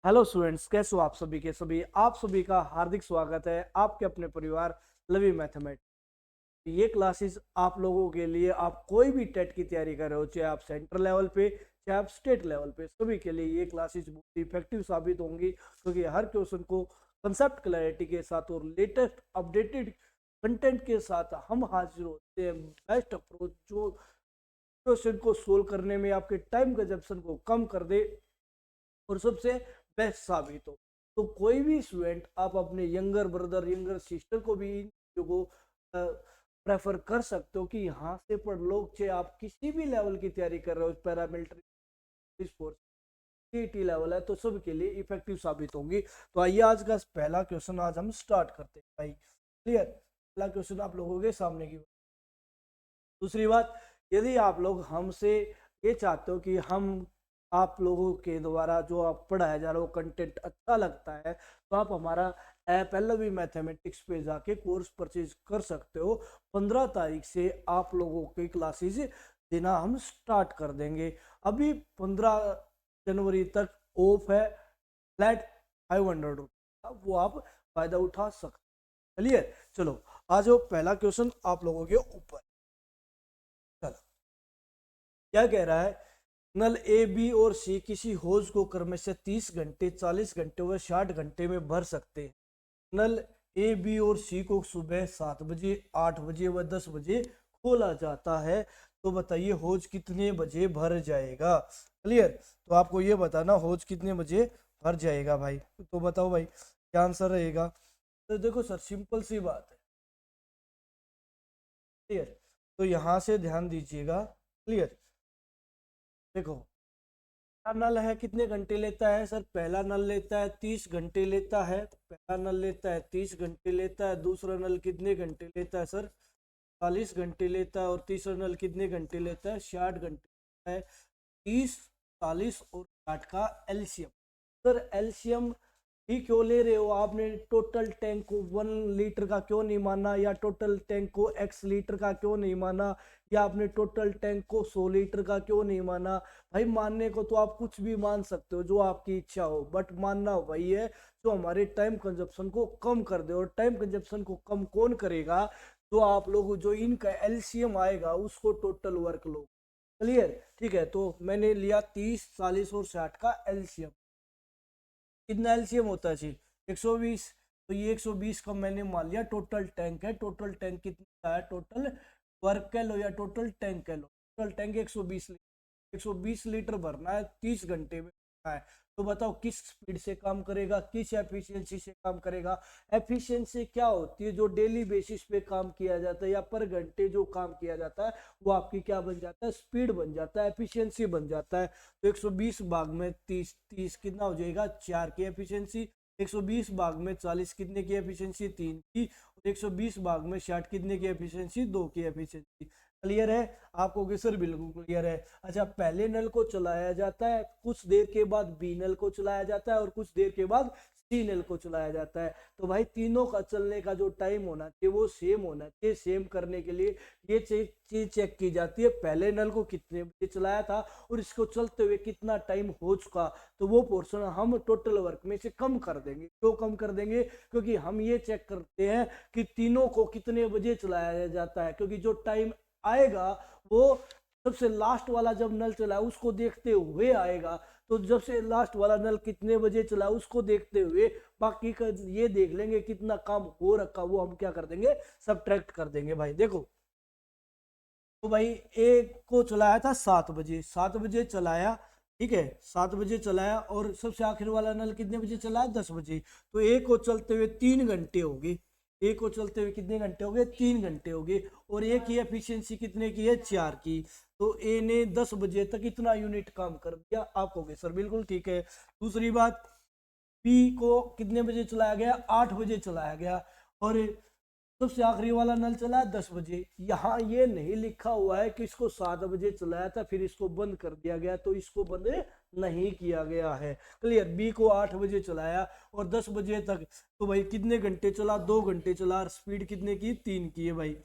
Hello students, कैसे हो आप सभी के सभी। आप सभी का हार्दिक स्वागत है आपके अपने परिवार लवी मैथमेटिक्स। ये क्लासेस आप लोगों के लिए, आप कोई भी टेट की तैयारी कर रहे हो, चाहे आप सेंट्रल लेवल पे चाहे आप स्टेट लेवल पे, सभी के लिए ये क्लासेस बहुत इफेक्टिव साबित होंगी, क्योंकि हर क्वेश्चन को कंसेप्ट क्लैरिटी के साथ और लेटेस्ट अपडेटेड कंटेंट के साथ हम हाजिर होते हैं। बेस्ट अप्रोच जो क्वेश्चन को सोल्व करने में आपके टाइम कंजप्शन को कम कर दे और सबसे बेस्ट साबित हो। तो कोई भी स्टूडेंट, आप अपने यंगर ब्रदर यंगर सिस्टर को भी इन चीज़ों को प्रेफर कर सकते हो कि यहाँ से पढ़ लो, चाहे आप किसी भी लेवल की तैयारी कर रहे हो, पैरामिलिट्री फोर्स टी लेवल है, तो सबके लिए इफेक्टिव साबित होंगी। तो आइए आज का पहला क्वेश्चन आज हम स्टार्ट करते हैं भाई। क्लियर, पहला क्वेश्चन आप लोगों के सामने की। दूसरी बात, यदि आप लोग हमसे ये चाहते हो कि हम आप लोगों के द्वारा जो आप पढ़ाया जा रहा हो कंटेंट अच्छा लगता है, तो आप हमारा ऐप एलवी मैथमेटिक्स पे जाके कोर्स परचेज कर सकते हो। 15 तारीख से आप लोगों की क्लासेस देना हम स्टार्ट कर देंगे। अभी 15 जनवरी तक ऑफ है, फ्लैट 500 रुपये, वो आप फायदा उठा सकते। चलिए चलो, आज वो पहला क्वेश्चन आप लोगों के ऊपर। चलो, क्या कह रहा है। नल ए बी और सी किसी होज को क्रमशः 30 घंटे, 40 घंटे व 60 घंटे में भर सकते हैं। नल ए बी और सी को सुबह 7 बजे, 8 बजे व 10 बजे खोला जाता है। तो बताइए होज कितने बजे भर जाएगा। क्लियर, तो आपको ये बताना होज कितने बजे भर जाएगा भाई। तो बताओ भाई क्या आंसर रहेगा। तो देखो सर, सिंपल सी बात है। क्लियर, तो यहां से ध्यान दीजिएगा। क्लियर, देखो, पहला नल है कितने घंटे लेता है सर। पहला नल लेता है 30 घंटे लेता है। पहला नल लेता है 30 घंटे लेता है। दूसरा नल कितने घंटे लेता है सर, 40 घंटे लेता है। और तीसरा नल कितने घंटे लेता है, 60 घंटे लेता है। 30, 40 और 60 का एलसीएम। सर एलसीएम ही क्यों ले रहे हो आपने। टोटल टैंक को 1 लीटर का क्यों नहीं माना, या टोटल टैंक को x लीटर का क्यों नहीं माना, या आपने टोटल टैंक को 100 लीटर का क्यों नहीं माना। भाई मानने को तो आप कुछ भी मान सकते हो, जो आपकी इच्छा हो, बट मानना वही है जो हमारे टाइम कंजप्शन को कम कर दे। और टाइम कंजप्शन को कम कौन करेगा, जो आप लोग जो इनका एलसीएम आएगा उसको टोटल वर्क लो। क्लियर, ठीक है। तो मैंने लिया 30, 40 और 60 का एलसीएम। कितना एलसीएम होता है जी, 120। तो ये 120 का मैंने मान लिया टोटल टैंक है। टोटल टैंक कितना है, टोटल वर्क कह लो या टोटल टैंक कह लो। टोटल टैंक 120 लीटर, 120 लीटर भरना है, 30 घंटे में भरना है। तो बताओ किस स्पीड से काम करेगा, किस एफिशिएंसी से काम करेगा। एफिशिएंसी क्या होती है, जो डेली बेसिस पे काम किया जाता है या पर घंटे जो काम किया जाता है, वो आपकी क्या बन जाता है, स्पीड बन जाता है, एफिशिएंसी बन जाता है। तो 120 भाग में 30, 30 कितना हो जाएगा, 4 की एफिशिएंसी। 120 भाग में 40 कितने की एफिशिएंसी, 3 की। और 120 भाग में 60 कितने की एफिशिएंसी, 2 की एफिशिएंसी। क्लियर है आपको कि सर बिल्कुल क्लियर है। अच्छा, पहले नल को चलाया जाता है, कुछ देर के बाद बी नल को चलाया जाता है, और कुछ देर के बाद सी नल को चलाया जाता है। तो भाई तीनों का चलने का जो टाइम होना चाहिए वो सेम होना चाहिए। सेम करने के लिए ये चीज चेक की जाती है, पहले नल को कितने बजे चलाया था और इसको चलते हुए कितना टाइम हो चुका। तो वो पोर्शन हम टोटल वर्क में से कम कर देंगे। क्यों कम कर देंगे, क्योंकि हम ये चेक करते हैं कि तीनों को कितने बजे चलाया जाता है, क्योंकि जो टाइम आएगा वो सबसे लास्ट वाला जब नल चला उसको देखते हुए आएगा। तो जब से लास्ट वाला नल कितने बजे चला उसको देखते हुए बाकी का ये देख लेंगे कितना काम हो रखा, वो हम क्या कर देंगे, सब्ट्रैक्ट कर देंगे भाई। देखो, तो भाई एक को चलाया था 7 बजे, 7 बजे चलाया, ठीक है, 7 बजे चलाया। और सबसे आखिर वाला नल कितने बजे चलाया, 10 बजे। तो एक को चलते हुए 3 घंटे हो गए। एक को चलते हुए कितने घंटे हो गए, 3 घंटे हो गए। और एक की एफिशिएंसी कितने की है, 4 की। तो ए ने 10 बजे तक इतना यूनिट काम कर दिया। आप हो गए सर बिल्कुल ठीक है। दूसरी बात, पी को कितने बजे चलाया गया, 8 बजे चलाया गया। और सबसे आखिरी वाला नल चला 10 बजे। यहाँ ये नहीं लिखा हुआ है कि इसको 7 बजे चलाया था फिर इसको बंद कर दिया गया, तो इसको बंद नहीं किया गया है। क्लियर, बी को 8 बजे चलाया और 10 बजे तक, तो भाई कितने घंटे चला, 2 घंटे चला। और स्पीड कितने की, 3 की है भाई।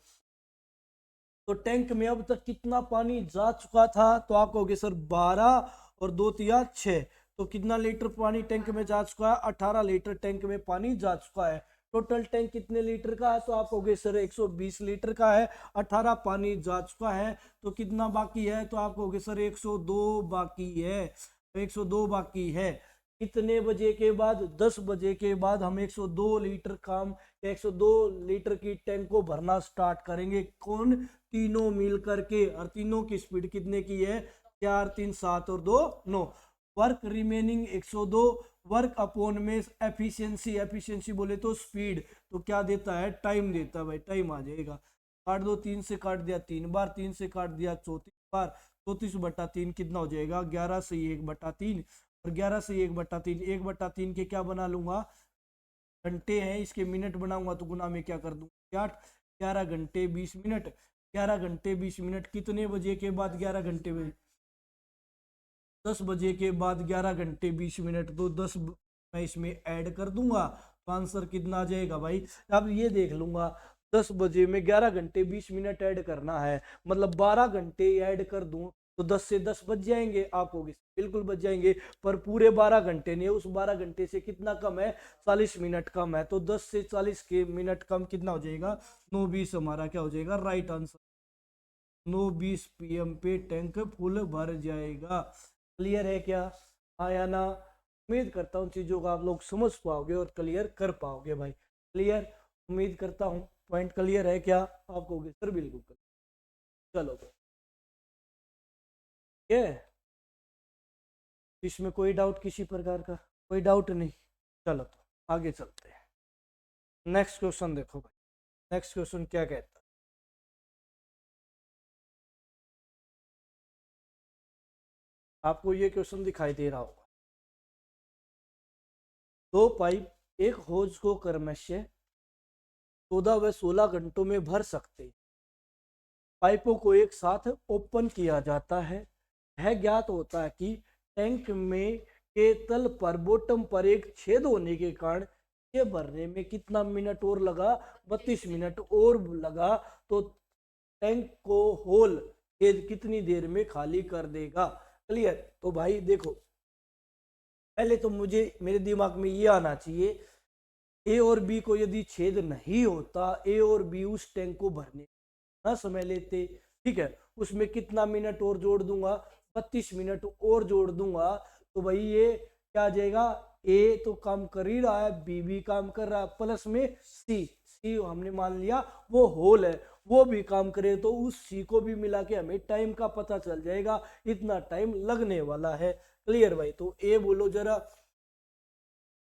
तो टैंक में अब तक कितना पानी जा चुका था, तो आप कहोगे सर 12 और 2 तिया 6। तो कितना लीटर पानी टैंक में जा चुका है? 18 लीटर टैंक में पानी जा चुका है। टोटल टैंक कितने लीटर का है? तो आप कहोगे सर 120 लीटर का है, 18 पानी जा चुका है, तो कितना बाकी है? तो आप कहोगे सर 102 बाकी है, 102 बाकी है। कितने बजे के बाद? 10 बजे के बाद हम 102 लीटर काम 102 लीटर की टैंक को भरना स्टार्ट करेंगे। कौन? तीनों मिल करके। और तीनों की स्पीड कितने की है? 4 3 7 और 2 9। वर्क रिमेनिंग 102, वर्क अपॉन में एफिशिएंसी, एफिशिएंसी बोले तो स्पीड, तो क्या देता है? टाइम देता है भाई, टाइम आ जाएगा। काट दो, 3 से काट दिया 3 बार, 3 से काट दिया 34 बार, 34/3 कितना हो जाएगा? 11 से 1/3। और 11 से 1/3, 1/3 के क्या बना लूंगा? घंटे हैं, इसके मिनट बनाऊंगा तो गुना में क्या कर दूंगा? 8। 11 घंटे 20 मिनट, 11 घंटे 20 मिनट। कितने बजे के बाद 11 घंटे में? 10 बजे के बाद 11 घंटे 20 मिनट, तो 10 मैं इसमें ऐड कर दूंगा, तो आंसर कितना आ जाएगा भाई? अब ये देख लूंगा, 10 बजे में 11 घंटे 20 मिनट ऐड करना है, मतलब 12 घंटे ऐड कर दूं तो 10 से 10 बच जाएंगे। आप होगी बिल्कुल बच जाएंगे, पर पूरे 12 घंटे नहीं, उस 12 घंटे से कितना कम है? 40 मिनट कम है, तो 10 से 40 के मिनट कम कितना हो जाएगा? 9:20 हमारा क्या हो जाएगा? Right answer. 9:20 PM पे टैंक फुल भर जाएगा। क्लियर है क्या? हाँ या ना? उम्मीद करता हूँ चीजों को आप लोग समझ पाओगे और क्लियर कर पाओगे भाई। क्लियर? उम्मीद करता हूँ पॉइंट क्लियर है क्या? आप कहोगे सर बिल्कुल clear। चलो तो ये इसमें कोई डाउट किसी प्रकार का? कोई डाउट नहीं। चलो तो आगे चलते हैं। नेक्स्ट क्वेश्चन देखो भाई, नेक्स्ट क्वेश्चन क्या कहता है? आपको ये क्वेश्चन दिखाई दे रहा होगा। दो पाइप एक होज को क्रमशः 14 व 16 घंटों में भर सकते। पाइपों को एक साथ ओपन किया जाता है। यह ज्ञात होता है कि टैंक में के तल पर बॉटम पर एक छेद होने के कारण ये भरने में कितना मिनट और लगा? 32 मिनट और लगा। तो टैंक को होल छेद कितनी देर में खाली कर देगा? क्लियर? तो भाई देखो, पहले तो मुझे मेरे दिमाग में ये आना चाहिए, ए और बी को यदि छेद नहीं होता, ए और बी उस टैंक को भरने ना समय लेते, ठीक है, उसमें कितना मिनट और जोड़ दूंगा? 32 मिनट और जोड़ दूंगा, तो भाई ये क्या आ जाएगा? ए तो काम कर ही रहा है, बी भी काम कर रहा है, प्लस में सी, सी हमने मान लिया वो होल है, वो भी काम करे, तो उस सी को भी मिला के हमें टाइम का पता चल जाएगा, इतना टाइम लगने वाला है। क्लियर भाई? तो ए बोलो जरा,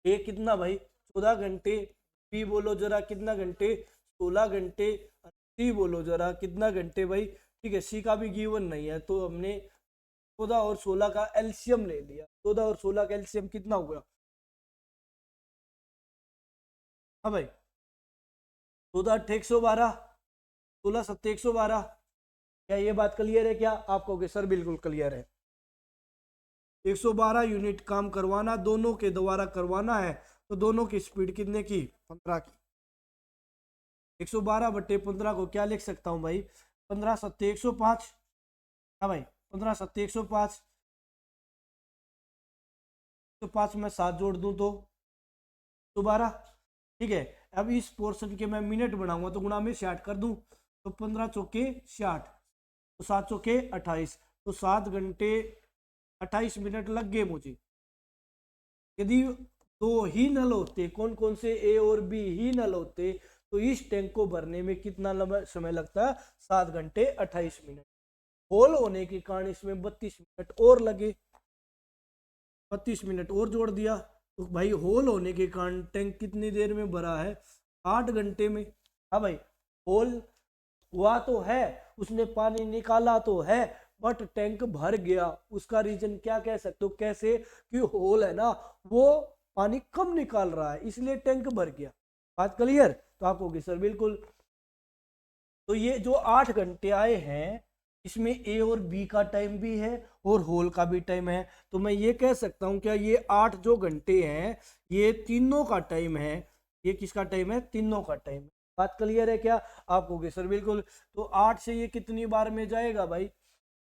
ए कितना भाई? 14 घंटे। बी बोलो जरा कितना घंटे? 16 घंटे। सी बोलो जरा कितना घंटे भाई? ठीक है, सी का भी गिवन नहीं है, तो हमने 14 और 16 का एलसीएम ले लिया। 14 और 16 का एलसीएम कितना हो गया? हाँ भाई, 14 8 112, 16 7 112। क्या ये बात क्लियर है क्या? आप कहोगे सर बिल्कुल क्लियर है। 112 यूनिट काम करवाना, दोनों के द्वारा करवाना है, तो दोनों की स्पीड कितने की? 15 की। 112/15 को क्या लिख सकता हूँ भाई? 15 7 105। हाँ भाई, 15 7 105, तो 5 में 7 जोड़ दूं तो 12। ठीक है, अब इस पोर्शन के मैं मिनट बनाऊंगा, तो गुणा में 60 कर दूं, तो 15 चौके 60, तो 7 चौके 28, तो 7 घंटे 28 मिनट लग गए मुझे। यदि दो ही नल होते, कौन कौन से? ए और बी ही नल होते, तो इस टैंक को भरने में कितना समय लगता? 7 घंटे 28 मिनट। होल होने के कारण इसमें 32 मिनट और लगे, 32 मिनट और जोड़ दिया, तो भाई होल होने के कारण टैंक कितनी देर में भरा है? 8 घंटे में। हाँ भाई, होल हुआ तो है, उसने पानी निकाला तो है, बट टैंक भर गया। उसका रीजन क्या कह सकते हो? कैसे? कि होल है ना, वो पानी कम निकाल रहा है, इसलिए टैंक भर गया। बात क्लियर? तो आप होगी सर बिल्कुल। तो ये जो 8 घंटे आए हैं, इसमें ए और बी का टाइम भी है और होल का भी टाइम है, तो मैं ये कह सकता हूं क्या ये 8 जो घंटे हैं, ये तीनों का टाइम है। ये किसका टाइम है? तीनों का टाइम है। बात क्लियर है क्या? आप कहोगे सर बिल्कुल। तो 8 से ये कितनी बार में जाएगा भाई?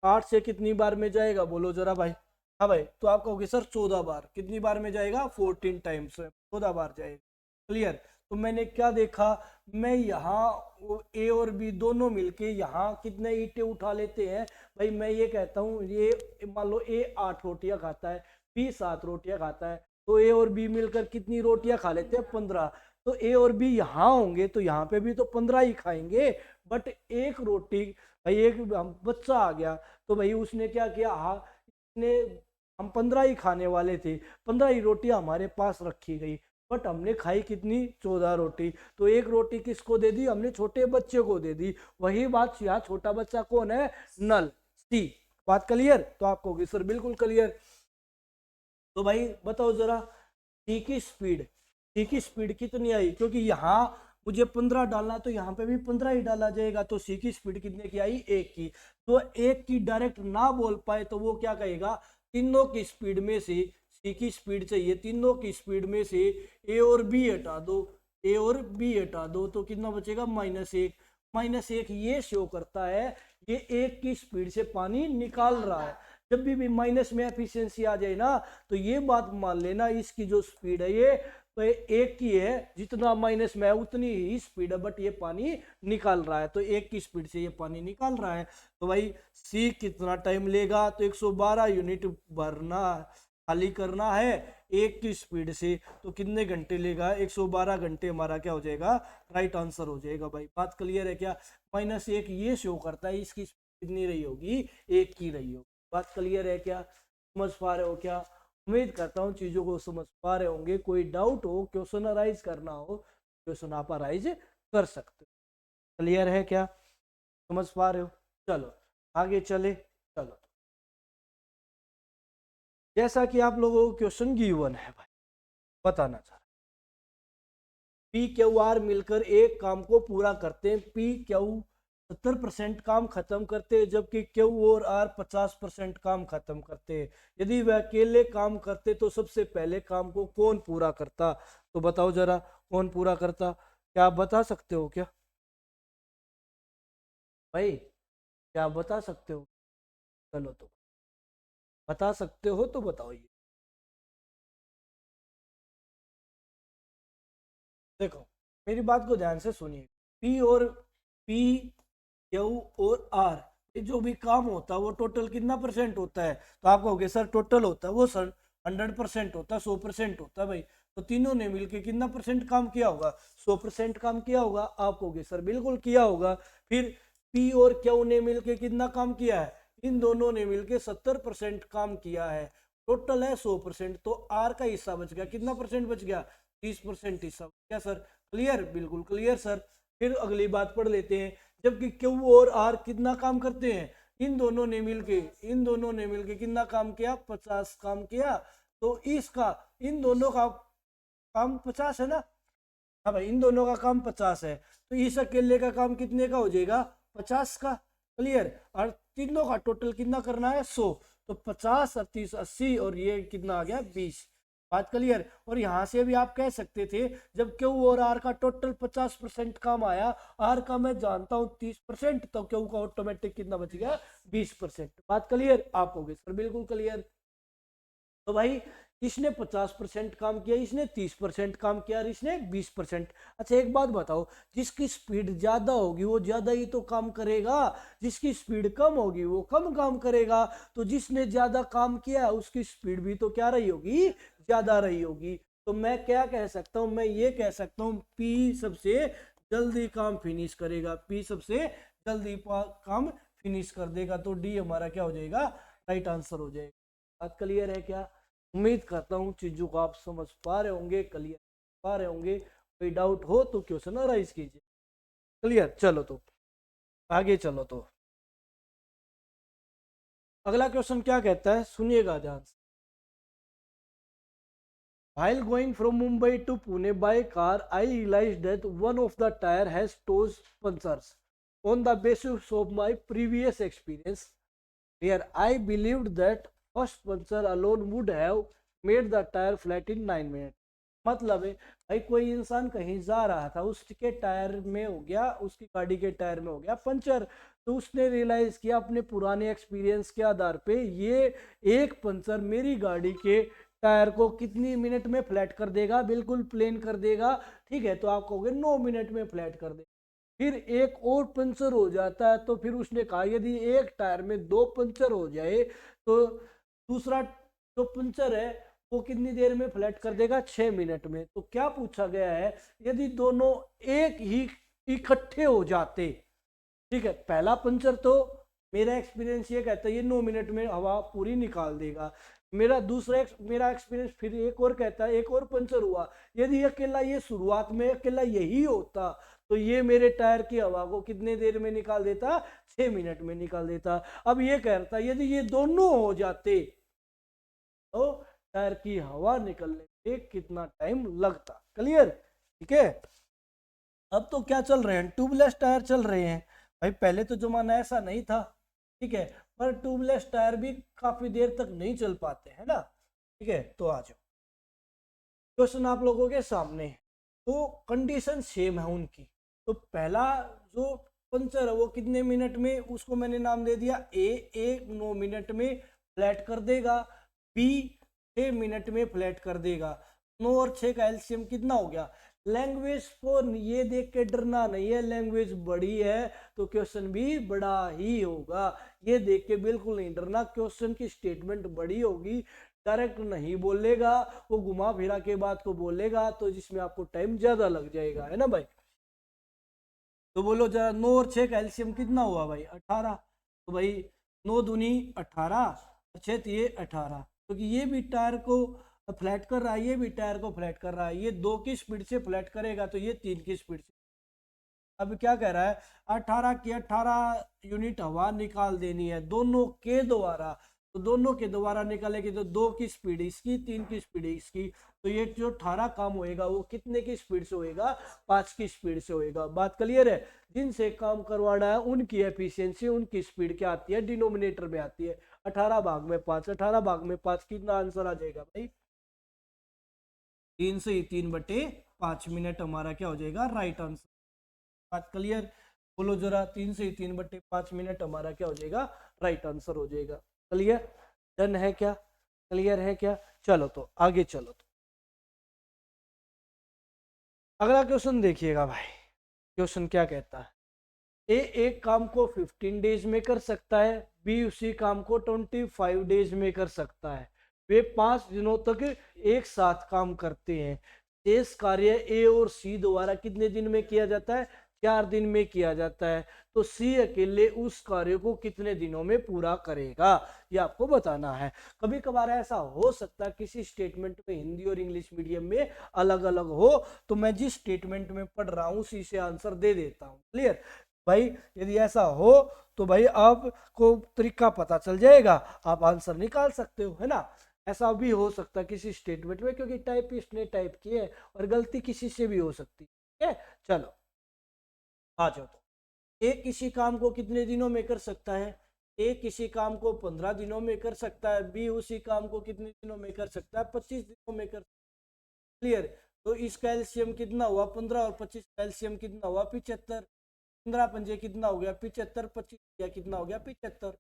8 से कितनी बार में जाएगा? बोलो जरा भाई। हाँ भाई, तो आप कहोगे सर 14 बार, कितनी बार में जाएगा? 14 टाइम्स, 14 बार जाएगा। क्लियर। तो मैंने क्या देखा, मैं यहाँ ए और बी दोनों मिलके यहाँ कितने ईंटें उठा लेते हैं भाई। मैं ये कहता हूँ, ये मान लो ए 8 रोटियां खाता है, बी 7 रोटियां खाता है, तो ए और बी मिलकर कितनी रोटियां खा लेते हैं? 15। तो ए और बी यहाँ होंगे तो यहाँ पे भी तो 15 ही खाएंगे। बट एक रोटी भाई, एक बच्चा आ गया तो भाई उसने क्या किया, हाँ ने, हम 15 ही खाने वाले थे, 15 ही रोटियां हमारे पास रखी गई, बट हमने खाई कितनी? 14 रोटी। तो एक रोटी किसको दे दी? हमने छोटे बच्चे को दे दी। वही बात यहाँ, छोटा बच्चा कौन है? नल, सी। बात क्लियर? तो आप कहोगे सर बिल्कुल क्लियर। तो भाई बताओ जरा, सी की स्पीड, सी की स्पीड कितनी आई? क्योंकि यहाँ मुझे 15 डालना, तो यहाँ पे भी 15 ही डाला जाएगा। तो सी की स्पीड कितने की आई? 1 की। तो 1 की डायरेक्ट ना बोल पाए तो वो क्या कहेगा? तीनों की स्पीड में से, सी की स्पीड चाहिए, तीनों की स्पीड में से ए और बी हटा दो, ए और बी हटा दो, तो कितना बचेगा? -1। -1 ये शो करता है ये 1 की स्पीड से पानी निकाल रहा है। जब भी माइनस में एफिशिएंसी आ जाए ना, तो ये बात मान लेना, इसकी जो स्पीड है ये तो 1 की है, जितना माइनस में है उतनी ही स्पीड है, बट ये पानी निकाल रहा है, तो 1 की स्पीड से ये पानी निकाल रहा है। तो भाई सी कितना टाइम लेगा? तो 112 यूनिट भरना, खाली करना है 1 की स्पीड से, तो कितने घंटे लेगा? 112 घंटे हमारा क्या हो जाएगा? राइट आंसर हो जाएगा भाई। बात क्लियर है क्या? -1 ये शो करता है इसकी स्पीड कितनी रही होगी? 1 की रही होगी। बात क्लियर है क्या? समझ पा रहे हो क्या? उम्मीद करता हूँ चीजों को समझ पा रहे होंगे। कोई डाउट हो, क्वेश्चन अराइज करना हो, क्वेश्चन आप अराइज कर सकते हो। क्लियर है क्या? समझ पा रहे हो? चलो आगे चले। चलो, जैसा कि आप लोगों को क्वेश्चन गिवन है भाई, बताना चाह रहा, पी क्यू आर मिलकर एक काम को पूरा करते हैं। पी क्यू 70% काम खत्म करते हैं, जबकि क्यू और आर 50% काम खत्म करते हैं। यदि वह अकेले काम करते तो सबसे पहले काम को कौन पूरा करता? तो बताओ जरा, कौन पूरा करता? क्या आप बता सकते हो क्या भाई? क्या आप बता सकते हो? चलो तो बता सकते हो तो बताओ। ये देखो, मेरी बात को ध्यान से सुनिए। पी और पी क्यू और आर, ये जो भी काम होता है वो टोटल कितना परसेंट होता है? तो आप कहोगे सर टोटल होता है वो सर 100% होता है, 100% होता है भाई। तो तीनों ने मिलके कितना परसेंट काम किया होगा? 100% काम किया होगा। आप कहोगे सर बिल्कुल किया होगा। फिर पी और क्यू ने मिलके कितना काम किया है? इन दोनों ने मिलके 70% काम किया है। टोटल है 100%, तो आर का हिस्सा बच गया, कितना परसेंट बच गया? 30% हिस्सा बच गया सर। क्लियर? बिल्कुल क्लियर सर। फिर अगली बात पढ़ लेते हैं। जबकि क्यू और आर कितना काम करते हैं? इन दोनों ने मिलके कितना काम किया? 50 काम किया। तो इसका, इन दोनों का काम 50 है ना? हाँ भाई, इन दोनों का काम 50 है, तो इस अकेले का काम कितने का हो जाएगा? 50 का। क्लियर? और तीनों का टोटल कितना करना है? 100। तो 50 और 30 80, और ये कितना आ गया? 20। बात क्लियर? और यहाँ से भी आप कह सकते थे, जब क्यू और आर का टोटल 50% काम आया, आर का मैं जानता हूँ 30%, तो क्यू का ऑटोमेटिक कितना बच गया? 20%। बात क्लियर? आप हो गए सर बिल्कुल क्लियर। तो भाई इसने 50% काम किया, इसने 30% काम किया, और इसने 20%। अच्छा एक बात बताओ, जिसकी स्पीड ज्यादा होगी वो ज्यादा ही तो काम करेगा, जिसकी स्पीड कम होगी वो कम काम करेगा। तो जिसने ज्यादा काम किया उसकी स्पीड भी तो क्या रही होगी? ज्यादा रही होगी। तो मैं क्या कह सकता हूं? मैं ये कह सकता हूं पी सबसे जल्दी काम फिनिश करेगा, पी सबसे जल्दी काम फिनिश कर देगा। तो डी हमारा क्या हो जाएगा? राइट आंसर हो जाएगा। बात क्लियर है क्या? उम्मीद करता हूँ चीजों को आप समझ पा रहे होंगे, क्लियर पा रहे होंगे। कोई डाउट हो तो क्वेश्चन अराइज कीजिए। क्लियर? चलो तो आगे चलो। तो अगला क्वेश्चन क्या कहता है, सुनिएगा ध्यान से। While going from Mumbai to Pune by car, I realized that one of the tire has toes punctures. On the basis of my previous experience, where I believed that first puncture alone would have made the tire flat in 9 minutes. मतलब है भाई कोई इंसान कहीं जा रहा था, उसके टायर में हो गया, उसकी गाड़ी के टायर में हो गया पंचर, तो उसने रियलाइज किया अपने पुराने एक्सपीरियंस के आधार पे ये एक पंचर मेरी गाड़ी के टायर को कितनी मिनट में फ्लैट कर देगा, बिल्कुल प्लेन कर देगा। ठीक है, तो आप कहोगे 9 मिनट में फ्लैट कर देगा। फिर एक और पंचर हो जाता है, तो फिर उसने कहा यदि एक टायर में 2 पंचर हो जाए तो दूसरा जो पंचर है वो कितनी देर में फ्लैट कर देगा, 6 मिनट में। तो क्या पूछा गया है, यदि दोनों एक ही इकट्ठे हो जाते, ठीक है, पहला पंचर तो मेरा एक्सपीरियंस ये कहता है ये 9 मिनट में हवा पूरी निकाल देगा, मेरा एक्सपीरियंस फिर एक और कहता है एक और पंचर हुआ, यदि अकेला ये शुरुआत में अकेला यही होता तो ये मेरे टायर की हवा को कितने देर में निकाल देता, 6 मिनट में निकाल देता। अब ये कहता यदि ये दोनों हो जाते तो टायर की हवा निकलने में कितना टाइम लगता। क्लियर? ठीक है, अब तो क्या चल रहे हैं, ट्यूबलेस टायर चल रहे हैं। भाई पहले तो जमाना ऐसा नहीं था, ठीक है, पर ट्यूबलेस टायर भी काफी देर तक नहीं चल पाते है ना। ठीक है, तो आ जाओ क्वेश्चन आप लोगों के सामने। तो कंडीशन सेम है उनकी। तो पहला जो पंचर है वो कितने मिनट में, उसको मैंने नाम दे दिया ए 9 मिनट में फ्लैट कर देगा, बी 6 मिनट में फ्लैट कर देगा। 9 और 6 का एलसीएम कितना हो गया। लैंग्वेज को ये देख के डरना नहीं है, लैंग्वेज बड़ी है तो क्वेश्चन भी बड़ा ही होगा। ये देख के बिल्कुल नहीं डरना, क्वेश्चन की स्टेटमेंट बड़ी होगी, डायरेक्ट नहीं बोलेगा, वो घुमा फिरा के बात को बोलेगा तो जिसमें आपको टाइम ज्यादा लग जाएगा, है ना भाई। तो बोलो जरा 9 और 6 का एलसीएम कितना हुआ भाई, 18। तो भाई 9 दूनी 18, 6 ये 18, क्योंकि ये भी टायर को फ्लैट कर रहा है, ये भी टायर को फ्लैट कर रहा है, ये 2 की स्पीड से फ्लैट करेगा तो ये 3 की स्पीड से। अब क्या कह रहा है, 18 की 18 यूनिट हवा निकाल देनी है दोनों के द्वारा। तो दोनों के द्वारा निकालेगी तो 2 की स्पीड इसकी, 3 की स्पीड इसकी, तो ये जो 18 काम होएगा वो कितने की स्पीड से होएगा, 5 की स्पीड से होएगा। बात क्लियर है। जिनसे काम करवाना है उनकी एफिशिएंसी, उनकी स्पीड क्या आती है, डिनोमिनेटर में आती है। 18 भाग में 5, 18 भाग में 5 कितना आंसर आ जाएगा भाई, 3 से 3/5 मिनट हमारा क्या हो जाएगा, राइट आंसर। बात क्लियर? बोलो जरा, 3 से 3/5 मिनट हमारा क्या हो जाएगा, राइट आंसर हो जाएगा। क्लियर? डन है क्या, क्लियर है क्या? चलो तो आगे चलो। तो अगला क्वेश्चन देखिएगा भाई, क्वेश्चन क्या कहता है, ए एक काम को 15 डेज में कर सकता है, बी उसी काम को 25 डेज में कर सकता है, वे 5 दिनों तक एक साथ काम करते हैं। शेष कार्य ए और सी द्वारा कितने दिन में किया जाता है, 4 दिन में किया जाता है। तो सी अकेले उस कार्य को कितने दिनों में पूरा करेगा, ये आपको बताना है। कभी कभार ऐसा हो सकता है किसी स्टेटमेंट में हिंदी और इंग्लिश मीडियम में अलग अलग हो, तो मैं जिस स्टेटमेंट में पढ़ रहा हूँ उसी से आंसर दे देता हूँ। क्लियर भाई? यदि ऐसा हो तो भाई आपको तरीका पता चल जाएगा, आप आंसर निकाल सकते हो, है ना। ऐसा भी हो सकता है किसी स्टेटमेंट में, क्योंकि टाइपिस्ट ने टाइप किए और गलती किसी से भी हो सकती है। ठीक है, चलो आ जाओ। तो ए किसी काम को कितने दिनों में कर सकता है, ए किसी काम को 15 दिनों में कर सकता है, बी उसी काम को कितने दिनों में कर सकता है, 25 दिनों में कर। क्लियर? तो इसका एलसीएम कितना हुआ, 15 और 25 का एलसीएम कितना हुआ, 75। 15 पंजे कितना हो गया, 75, 25 कितना हो गया, 75।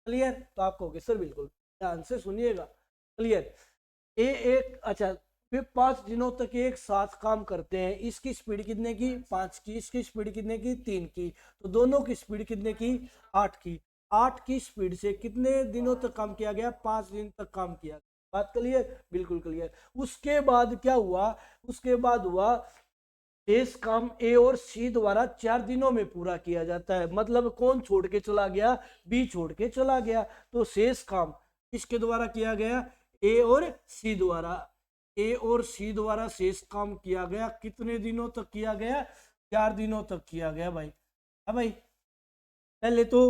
क्लियर? तो आप कहोगे सर बिल्कुल ध्यान से सुनिएगा। क्लियर? ए एक, अच्छा, फिर 5 दिनों तक एक साथ काम करते हैं, इसकी स्पीड कितने की, 5 की, इसकी स्पीड कितने की, 3 की, तो दोनों की स्पीड कितने की, 8 की। 8 की स्पीड से कितने दिनों तक काम किया गया, 5 दिन तक काम किया। बात क्लियर? बिल्कुल क्लियर। उसके बाद क्या हुआ, उसके बाद हुआ शेष काम ए और सी द्वारा 4 दिनों में पूरा किया जाता है। मतलब कौन छोड़ के चला गया, बी छोड़ के चला गया, तो शेष काम किसके द्वारा किया गया, ए और सी द्वारा। ए और सी द्वारा शेष काम किया गया, कितने दिनों तक किया गया, 4 दिनों तक किया गया भाई। है भाई? पहले तो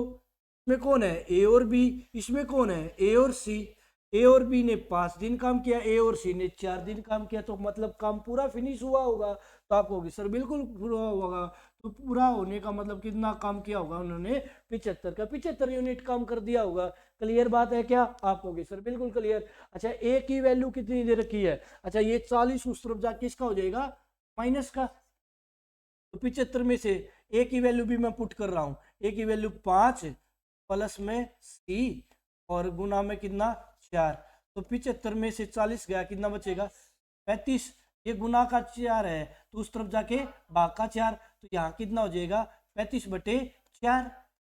इसमें कौन है, ए और बी, इसमें कौन है, ए और सी। ए और बी ने 5 दिन काम किया, ए और सी ने 4 दिन काम किया, तो मतलब काम पूरा फिनिश हुआ होगा। तो आप कहोगे सर बिल्कुल पूरा होगा। तो पूरा होने का मतलब कितना काम किया होगा उन्होंने? 75 का 75 यूनिट काम कर दिया होगा। क्लियर बात है क्या? आप कहोगे सर बिल्कुल क्लियर। अच्छा, ए की वैल्यू कितनी दे रखी है? अच्छा, ये 40 उस तरफ जा किसका हो जाएगा? माइनस का। तो 75 में से ए की वैल्यू भी मैं पुट कर रहा हूं, ए की वैल्यू 5 प्लस में सी और गुना में कितना? 4। तो 75 में से 40 गया, कितना बचेगा? 35। ये गुना का 4 है तो उस तरफ जाके भाग का 4, तो यहाँ कितना हो जाएगा? 35/4।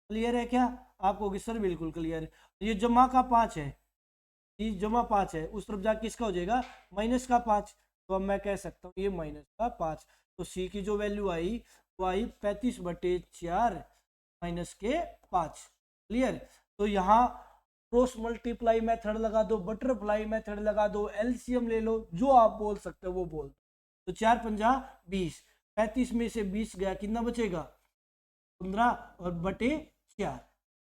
क्लियर है क्या? आप कहोगे सर बिल्कुल क्लियर। ये जमा का 5 है, ये जमा 5 है, उस तरफ जाके किसका हो जाएगा? माइनस का 5। तो अब मैं कह सकता हूँ ये माइनस का 5। तो सी की जो वैल्यू आई वो आई 35/4 माइनस के 5। क्लियर? तो यहाँ क्रॉस मल्टीप्लाई मेथड लगा दो, बटरफ्लाई मेथड लगा दो, एलसीएम ले लो, जो आप बोल सकते हो वो बोल। तो 4 पंजा 20, 35 में से 20 गया, कितना बचेगा? 15 और बटे 4।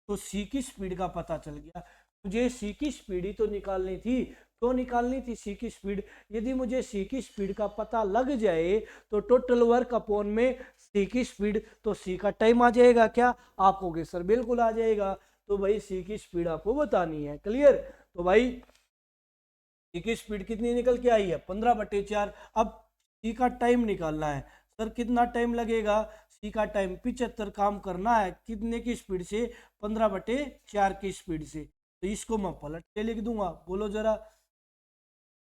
तो सी की स्पीड का पता चल गया। मुझे सी की स्पीड ही तो निकालनी थी। तो निकालनी थी सी की स्पीड। यदि मुझे सी की स्पीड का पता लग जाए तो टोटल वर्क अपॉन में सी की स्पीड, तो सी का टाइम आ जाएगा क्या? आप कहोगे सर बिल्कुल आ जाएगा। तो भाई सी की स्पीड आपको बतानी है। क्लियर? तो भाई सी की स्पीड कितनी निकल के आई है? 15/4। अब सी का टाइम निकालना है। सर कितना टाइम लगेगा? सी का टाइम 75 काम करना है, कितने की स्पीड से? 15/4 की स्पीड से। तो इसको मैं पलट के लिख दूंगा, बोलो जरा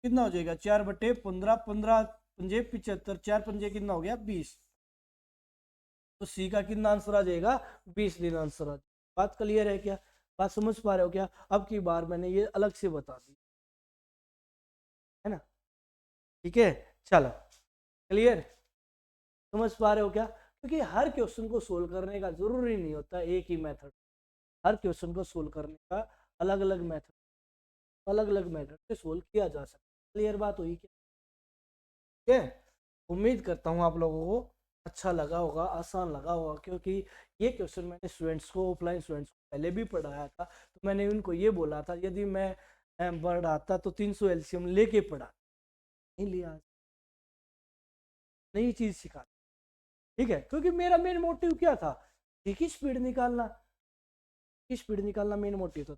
कितना हो जाएगा? 4/15, 15 पंजे 75, 4 पंजे कितना हो गया? 20। तो सी का कितना आंसर आ जाएगा? 20 दिन आंसर आ जाएगा। बात क्लियर है क्या? बात समझ पा रहे हो क्या? अब की बार मैंने ये अलग से बता दी है ना। ठीक है, चलो क्लियर। समझ पा रहे हो क्या? क्योंकि हर क्वेश्चन को सोल्व करने का जरूरी नहीं होता एक ही मेथड। हर क्वेश्चन को सोल्व करने का अलग अलग मेथड से सोल्व किया जा सकता है। क्लियर बात हुई क्या? ठीक है, उम्मीद करता हूँ आप लोगों को अच्छा लगा होगा, आसान लगा होगा, क्योंकि ये क्वेश्चन मैंने स्टूडेंट्स को, ऑफलाइन स्टूडेंट्स को पहले भी पढ़ाया था। तो मैंने उनको ये बोला था यदि मैं पढ़ाता तो 300 एलसीएम लेके पढ़ा, नहीं लिया, नई चीज सिखा। ठीक है, क्योंकि मेरा मेन मोटिव क्या था? सी की स्पीड निकालना, की स्पीड निकालना मेन मोटिव था।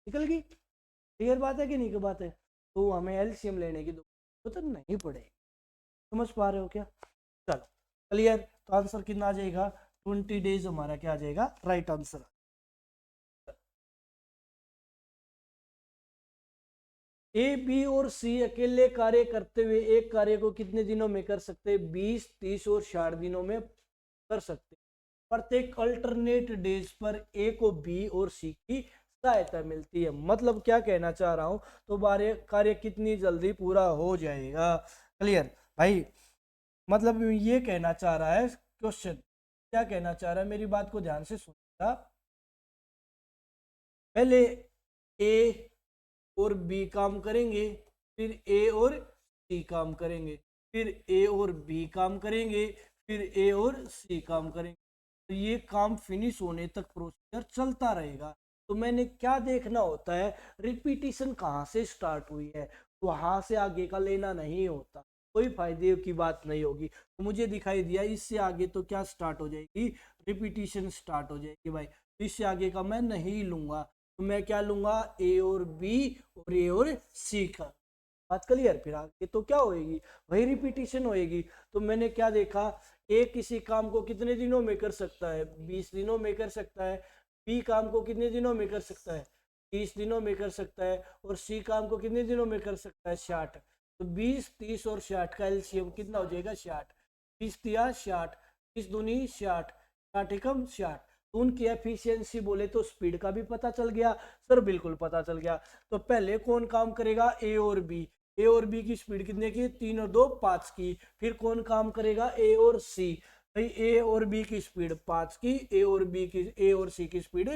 निकल गई। क्लियर बात है कि नहीं की बात है? तो हमें एलसीएम लेने की तो नहीं पड़ेगी। समझ पा रहे हो क्या? चलो क्लियर। तो आंसर कितना आ जाएगा? 20 डेज हमारा क्या आ जाएगा? Right answer. ए, बी और सी अकेले कार्य करते हुए एक कार्य को कितने दिनों में कर सकते हैं? 20, 30 और 60 दिनों में कर सकते हैं। प्रत्येक अल्टरनेट डेज पर ए को बी और सी की सहायता मिलती है। मतलब क्या कहना चाह रहा हूं? तो बारे कार्य कितनी जल्दी पूरा हो जाएगा। क्लियर भाई? मतलब ये कहना चाह रहा है क्वेश्चन, क्या कहना चाह रहा है, मेरी बात को ध्यान से सुनिएगा। पहले ए और बी काम करेंगे, फिर ए और सी काम करेंगे, फिर ए और बी काम करेंगे, फिर ए और सी काम करेंगे। तो ये काम फिनिश होने तक प्रोसीजर चलता रहेगा। तो मैंने क्या देखना होता है? रिपीटिशन कहाँ से स्टार्ट हुई है, वहां से आगे का लेना नहीं होता, कोई फायदे की बात नहीं होगी। तो मुझे दिखाई दिया इससे आगे तो क्या स्टार्ट हो जाएगी? रिपीटिशन स्टार्ट हो जाएगी भाई। तो इससे आगे का मैं नहीं लूंगा। तो मैं क्या लूंगा? ए और बी और ए और सी का। बात क्लियर? फिर आगे तो क्या होएगी? वही रिपीटिशन होएगी। तो मैंने क्या देखा? ए किसी काम को कितने दिनों में कर सकता है? 20 दिनों में कर सकता है। बी काम को कितने दिनों में कर सकता है? 30 दिनों में कर सकता है। और सी काम को कितने दिनों में कर सकता है? 60। तो 20, 30 और 60 का एलसीएम कितना हो जाएगा? 60। 20 दिया 60, 30 दूनी 60, 60 एकम 60। तो उनकी एफिशिएंसी बोले तो स्पीड का भी पता चल गया। सर बिल्कुल पता चल गया। तो पहले कौन काम करेगा? ए और बी। ए और बी की स्पीड कितने की? 3 और 2 5 की। फिर कौन काम करेगा? ए और सी। भाई ए और बी की स्पीड 5 की, ए और सी की स्पीड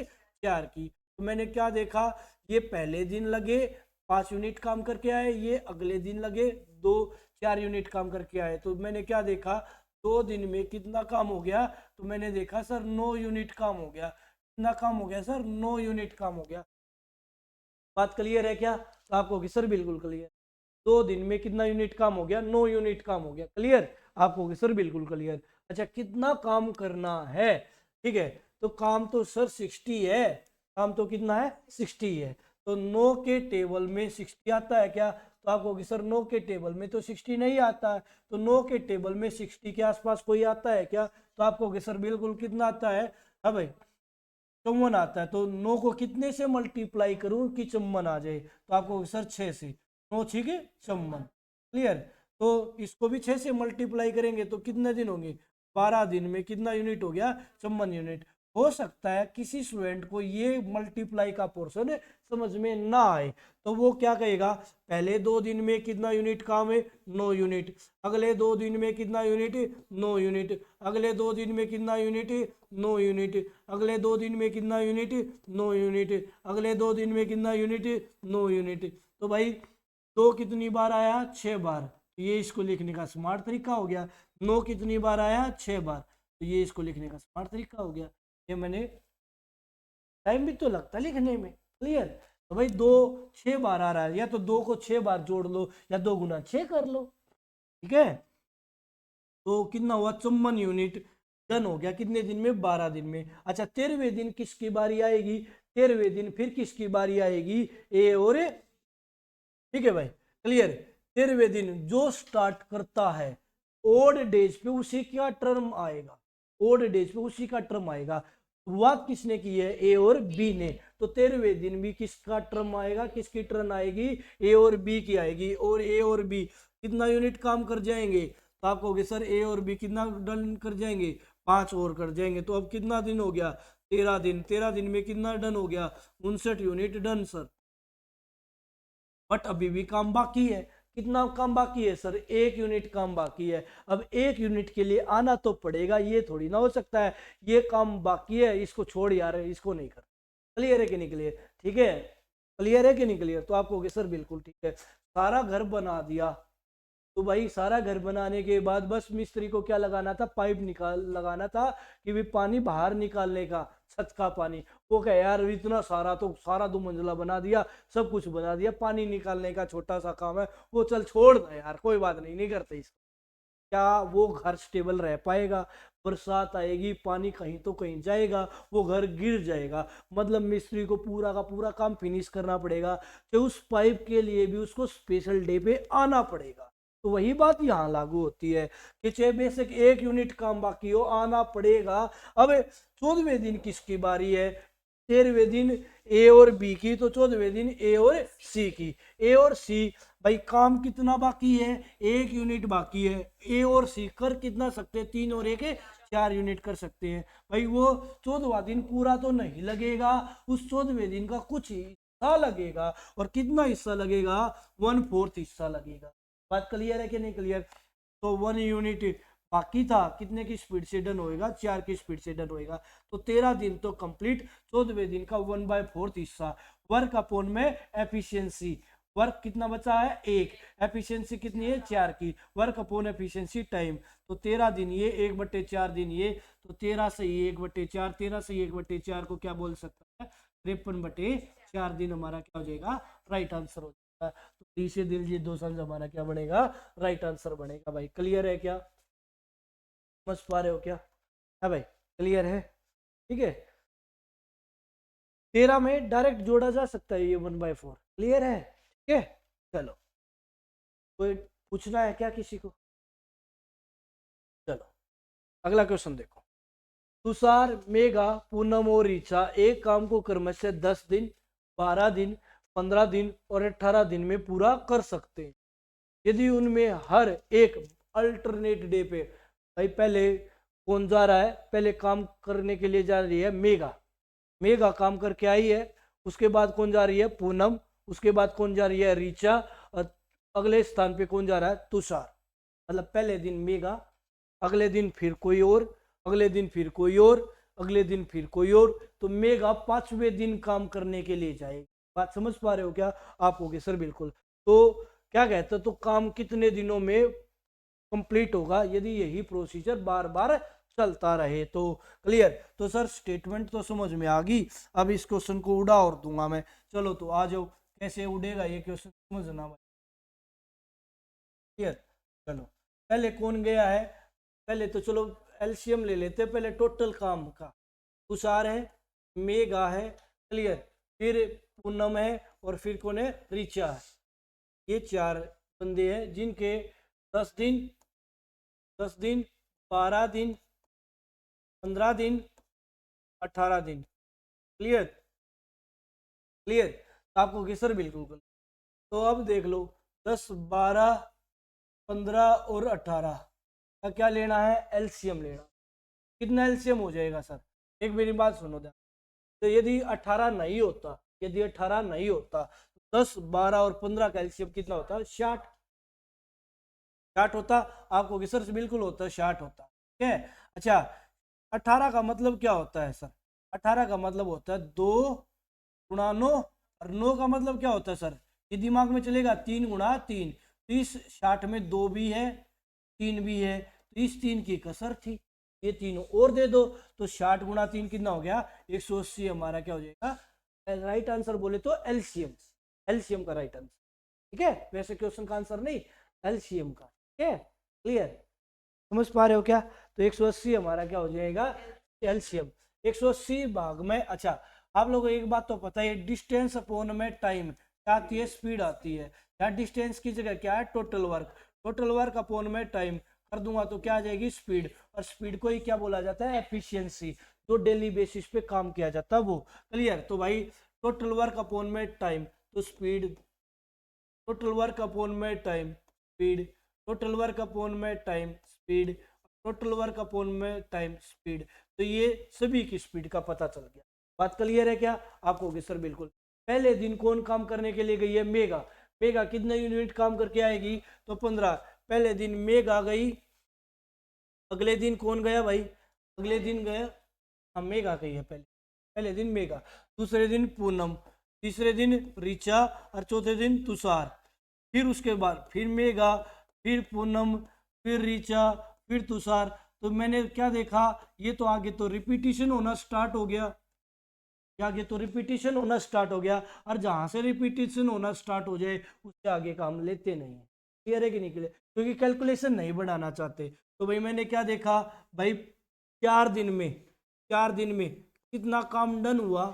4 की। तो मैंने क्या देखा? ये पहले दिन लगे 5 यूनिट काम करके आए, ये अगले दिन लगे 4 यूनिट काम करके आए। तो मैंने क्या देखा? 2 दिन में कितना काम हो गया? तो मैंने देखा सर 9 यूनिट काम हो गया। कितना काम हो गया सर? 9 यूनिट काम हो गया। बात क्लियर है क्या? तो आपको कि सर बिल्कुल क्लियर। 2 दिन में कितना यूनिट काम हो गया? 9 यूनिट काम हो गया। क्लियर? आपको कि सर बिल्कुल क्लियर। अच्छा, कितना काम करना है? ठीक है, तो काम तो सर 60 है। काम तो कितना है? 60 है। तो 9 के टेबल में 60 आता है क्या? तो आपको कि सर 9 के टेबल में तो 60 नहीं आता है। तो 9 के टेबल में 60 के आसपास कोई आता है क्या? तो आपको कि सर बिल्कुल कितना आता है? हाँ भाई, 54 आता है। तो 9 को कितने से मल्टीप्लाई करूं कि 54 आ जाए? तो आपको सर 6 से। 9 6 के 54। क्लियर? तो इसको भी 6 से मल्टीप्लाई करेंगे तो कितने दिन होंगे? 12 दिन में कितना यूनिट हो गया? 54 यूनिट। हो सकता है किसी स्टूडेंट को ये मल्टीप्लाई का पोर्शन समझ में ना आए, तो वो क्या कहेगा? पहले 2 दिन में कितना यूनिट काम है? 9 यूनिट। अगले 2 दिन में कितना यूनिट? 9 यूनिट। अगले 2 दिन में कितना यूनिट? 9 यूनिट। अगले 2 दिन में कितना यूनिट? 9 यूनिट। अगले 2 दिन में कितना यूनिट? 9 यूनिट। तो भाई 2 कितनी बार आया? 6 बार। तो ये इसको लिखने का स्मार्ट तरीका हो गया। 9 कितनी बार आया? 6 बार। तो ये इसको लिखने का स्मार्ट तरीका हो गया। ये मैंने टाइम भी तो लगता है लिखने में। क्लियर? तो भाई 2 6 बार आ रहा है, या तो 2 को 6 बार जोड़ लो या 2 गुना 6 कर लो। ठीक है, तो कितना हुआ? 54 यूनिट डन हो गया। कितने दिन में? 12 दिन में। अच्छा, 13वें दिन किसकी बारी आएगी? 13वें दिन फिर किसकी बारी आएगी? ए और ए। ठीक है भाई, क्लियर? 13वें दिन जो स्टार्ट करता है ओड डेज पे, उसी का टर्म आएगा। ओड डेज पे उसी का टर्म आएगा। शुरुआत किसने की है? ए और बी ने। तो 13वें दिन भी किसका टर्म आएगा? किसकी टर्न आएगी? ए और बी की आएगी। और ए और बी कितना यूनिट काम कर जाएंगे? तो आप कहोगे सर ए और बी कितना डन कर जाएंगे? 5 और कर जाएंगे। तो अब कितना दिन हो गया? 13 दिन। 13 दिन में कितना डन हो गया? 59 यूनिट डन सर। बट अभी भी काम बाकी है। कितना काम बाकी है सर? 1 यूनिट काम बाकी है। अब 1 यूनिट के लिए आना तो पड़ेगा, ये थोड़ी ना हो सकता है ये काम बाकी है इसको छोड़ यार इसको नहीं कर। क्लियर है कि नहीं क्लियर? ठीक है, क्लियर है कि नहीं क्लियर? तो आप कहोगे सर बिल्कुल ठीक है। सारा घर बना दिया, तो भाई सारा घर बनाने के बाद बस मिस्त्री को क्या लगाना था? पाइप निकाल लगाना था कि भी पानी बाहर निकालने का, छत का पानी। वो कहे यार इतना सारा तो सारा 2 मंजिला बना दिया, सब कुछ बना दिया, पानी निकालने का छोटा सा काम है, वो चल छोड़ दे यार, कोई बात नहीं, नहीं करते इसको। क्या वो घर स्टेबल रह पाएगा? बरसात आएगी, पानी कहीं तो कहीं जाएगा, वो घर गिर जाएगा। मतलब मिस्त्री को पूरा का पूरा काम फिनिश करना पड़ेगा, तो उस पाइप के लिए भी उसको स्पेशल डे पे आना पड़ेगा। तो वही बात यहाँ लागू होती है कि चाहे बेशक 1 यूनिट काम बाकी हो, आना पड़ेगा। अब 14वें दिन किसकी बारी है? 13वें दिन ए और बी की, तो 14वें दिन ए और सी की। ए और सी भाई काम कितना बाकी है? 1 यूनिट बाकी है। ए और सी कर कितना सकते हैं? 3 और 1 4 यूनिट कर सकते हैं। भाई वो 14वां दिन पूरा तो नहीं लगेगा, उस 14वें दिन का कुछ हिस्सा लगेगा। और कितना हिस्सा लगेगा? 1/4 हिस्सा लगेगा। बात क्लियर है कि नहीं क्लियर? तो 1 यूनिट बाकी था, कितने की स्पीड से डन होएगा? 4 की स्पीड से डन होएगा। तो 13 दिन तो कंप्लीट। 14वें दिन का 1/4 हिस्सा। वर्क अपॉन में एफिशिएंसी, वर्क कितना बचा है? 1। एफिशिएंसी कितनी है? 4 की। वर्क अपॉन एफिशिएंसी टाइम, तो 13 दिन ये 1/4 दिन ये, तो 13 से ये 1/4, 13 से 1/4 को क्या बोल सकता है? 53/4 दिन हमारा क्या हो जाएगा? राइट आंसर हो जाएगा। तो 30 से दिल ये 2 साल हमारा क्या बनेगा? राइट आंसर बनेगा। भाई क्लियर है क्या? समझ पा रहे हो क्या? है भाई, क्लियर है? ठीक है, 13 में डायरेक्ट जोड़ा जा सकता है ये 1/4। क्लियर है? ठीक है, चलो कोई पूछना है क्या किसी को? चलो अगला क्वेश्चन देखो। तुषार, मेघा, पूनम और ऋचा एक काम को क्रम से 10 दिन, 12 दिन, 15 दिन और 18 दिन में पूरा कर सकते हैं। यदि उनमें हर एक अल्टरनेट डे पे, भाई पहले कौन जा रहा है? पहले काम करने के लिए जा रही है मेघा। मेघा काम करके आई है। उसके बाद कौन जा रही है? पूनम। उसके बाद कौन जा रही है? ऋचा। और अगले स्थान पे कौन जा रहा है? तुषार। मतलब पहले दिन मेघा, अगले दिन फिर कोई और, अगले दिन फिर कोई और, अगले दिन फिर कोई और। तो मेघा 5वें दिन काम करने के लिए जाएगी। बात समझ पा रहे हो क्या? आप होगे सर बिल्कुल। तो क्या कहते हैं? तो काम कितने दिनों में कंप्लीट होगा यदि यही प्रोसीजर बार बार चलता रहे तो? क्लियर? तो सर स्टेटमेंट तो समझ में आ गई। अब इस क्वेश्चन को उड़ा और दूंगा मैं। चलो तो आ जाओ, कैसे उड़ेगा ये क्वेश्चन समझना भाई। क्लियर। चलो पहले कौन गया है, पहले तो चलो एलसीएम ले लेते हैं पहले टोटल काम का। तुषार है, मेघा है, क्लियर, फिर पूनम है और फिर कौन है, ऋचा है। ये 4 बंदे हैं जिनके 10 दिन 12 दिन 15 दिन 18 दिन। Clear clear. आपको कि सर बिल्कुल। तो अब देख लो 10 12 15 और 18 का क्या लेना है, एलसीएम लेना। कितना एलसीएम हो जाएगा सर, एक मेरी बात सुनो ध्यान। तो यदि 18 नहीं होता, यदि 18 नहीं होता तो 10 12 और 15 का एलसीएम कितना होता है, 60। 60 होता आपको कि सर बिल्कुल होता है, 60 होता। ठीक है। अच्छा 18 का मतलब क्या होता है सर, 18 का मतलब होता है 2 गुणा 9 और 9 का मतलब क्या होता है सर, ये दिमाग में चलेगा 3 गुणा 3। तो इस 60 में 2 भी है 3 भी है, तो इस 3 की कसर थी, ये 3 और दे दो तो 60 गुणा 3 कितना हो गया, 180 हमारा क्या हो जाएगा, राइट आंसर बोले तो एलसीएम, एलसीएम का राइट आंसर। ठीक है, वैसे क्वेश्चन का आंसर नहीं, एलसीएम का। ठीक है, क्लियर, समझ पा रहे हो क्या। तो 180 हमारा क्या हो जाएगा, एलसीएम। 180 भाग में, अच्छा आप लोगों को एक बात तो पता है, डिस्टेंस अपॉन में टाइम क्या आती है, स्पीड आती है। या डिस्टेंस की जगह क्या है, total work, total work upon में टाइम कर दूंगा तो क्या आ जाएगी, स्पीड। और स्पीड को ही क्या बोला जाता है, एफिशिएंसी, जो डेली बेसिस पे काम किया जाता है वो। क्लियर। तो भाई टोटल वर्क अपॉन में टाइम, तो स्पीड, टोटल वर्क अपॉन में time speed, total work upon में time speed, total work upon में टाइम स्पीड। तो ये सभी की स्पीड का पता चल गया। बात क्लियर है क्या आपको कि सर बिल्कुल। पहले दिन कौन काम करने के लिए गई है, मेघा। मेघा कितने यूनिट काम करके आएगी, तो 15। पहले दिन मेघा गई, अगले दिन कौन गया भाई, अगले दिन गया, हाँ मेघा गई है पहले, पहले दिन मेघा, दूसरे दिन पूनम, तीसरे दिन ऋचा और चौथे दिन तुषार। फिर उसके बाद फिर मेघा, फिर पूनम, फिर ऋचा, फिर तुषार। तो मैंने क्या देखा, ये तो आगे तो रिपीटिशन होना स्टार्ट हो गया, आगे तो रिपीटिशन होना स्टार्ट हो गया। और जहां से रिपीटिशन होना स्टार्ट हो जाए उससे आगे काम लेते नहीं है। क्लियर है कि नहीं क्लियर, क्योंकि कैलकुलेशन नहीं बढ़ाना चाहते। तो भाई मैंने क्या देखा भाई, 4 दिन में, 4 दिन में कितना काम डन हुआ,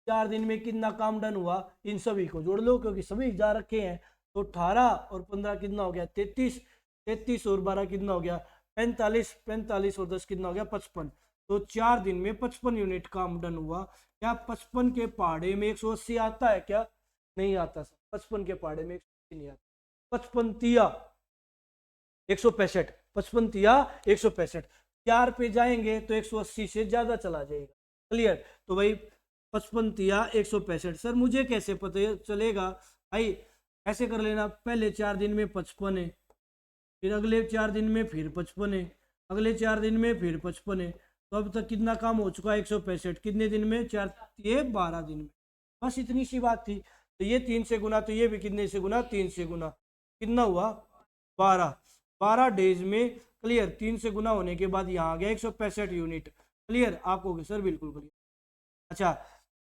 4 दिन में कितना काम डन हुआ, इन सभी को जोड़ लो क्योंकि सभी जा रखे हैं। तो 18 और 15 कितना हो गया, 33, 33 और 12 कितना हो गया, 45, 45 और 10 कितना हो गया, 55। तो 4 दिन में 55 यूनिट काम डन हुआ। क्या 55 के पहाड़े में 180 आता है क्या, नहीं आता सर, 55 के पहाड़े में 180 नहीं आता। 55 तिया 165, 55 तिया 165, 4 पे जाएंगे तो 180 से ज्यादा चला जाएगा। क्लियर। तो भाई 55 तिया 165, सर मुझे कैसे पता चलेगा, भाई ऐसे कर लेना, पहले 4 दिन में 55 है, फिर अगले 4 दिन में फिर 55 है, अगले 4 दिन में फिर 55 है। तो अब तक कितना काम हो चुका है, 165, कितने दिन में, 4, ये 12 दिन में। बस इतनी सी बात थी। तो ये 3 से गुना, तो ये भी कितने से गुना, 3 से गुना, कितना हुआ 12, 12 डेज में। क्लियर। 3 से गुना होने के बाद यहाँ आ गया 165 यूनिट। क्लियर आपको सर बिल्कुल क्लियर। अच्छा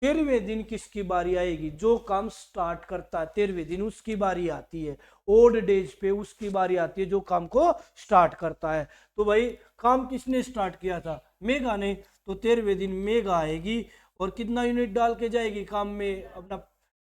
13वें दिन किसकी बारी आएगी, जो काम स्टार्ट करता है 13वें दिन उसकी बारी आती है, ओड डेज पे उसकी बारी आती है जो काम को स्टार्ट करता है। तो भाई काम किसने स्टार्ट किया था, मेघा ने। तो 13वें दिन मेघा आएगी और कितना यूनिट डाल के जाएगी काम में, अपना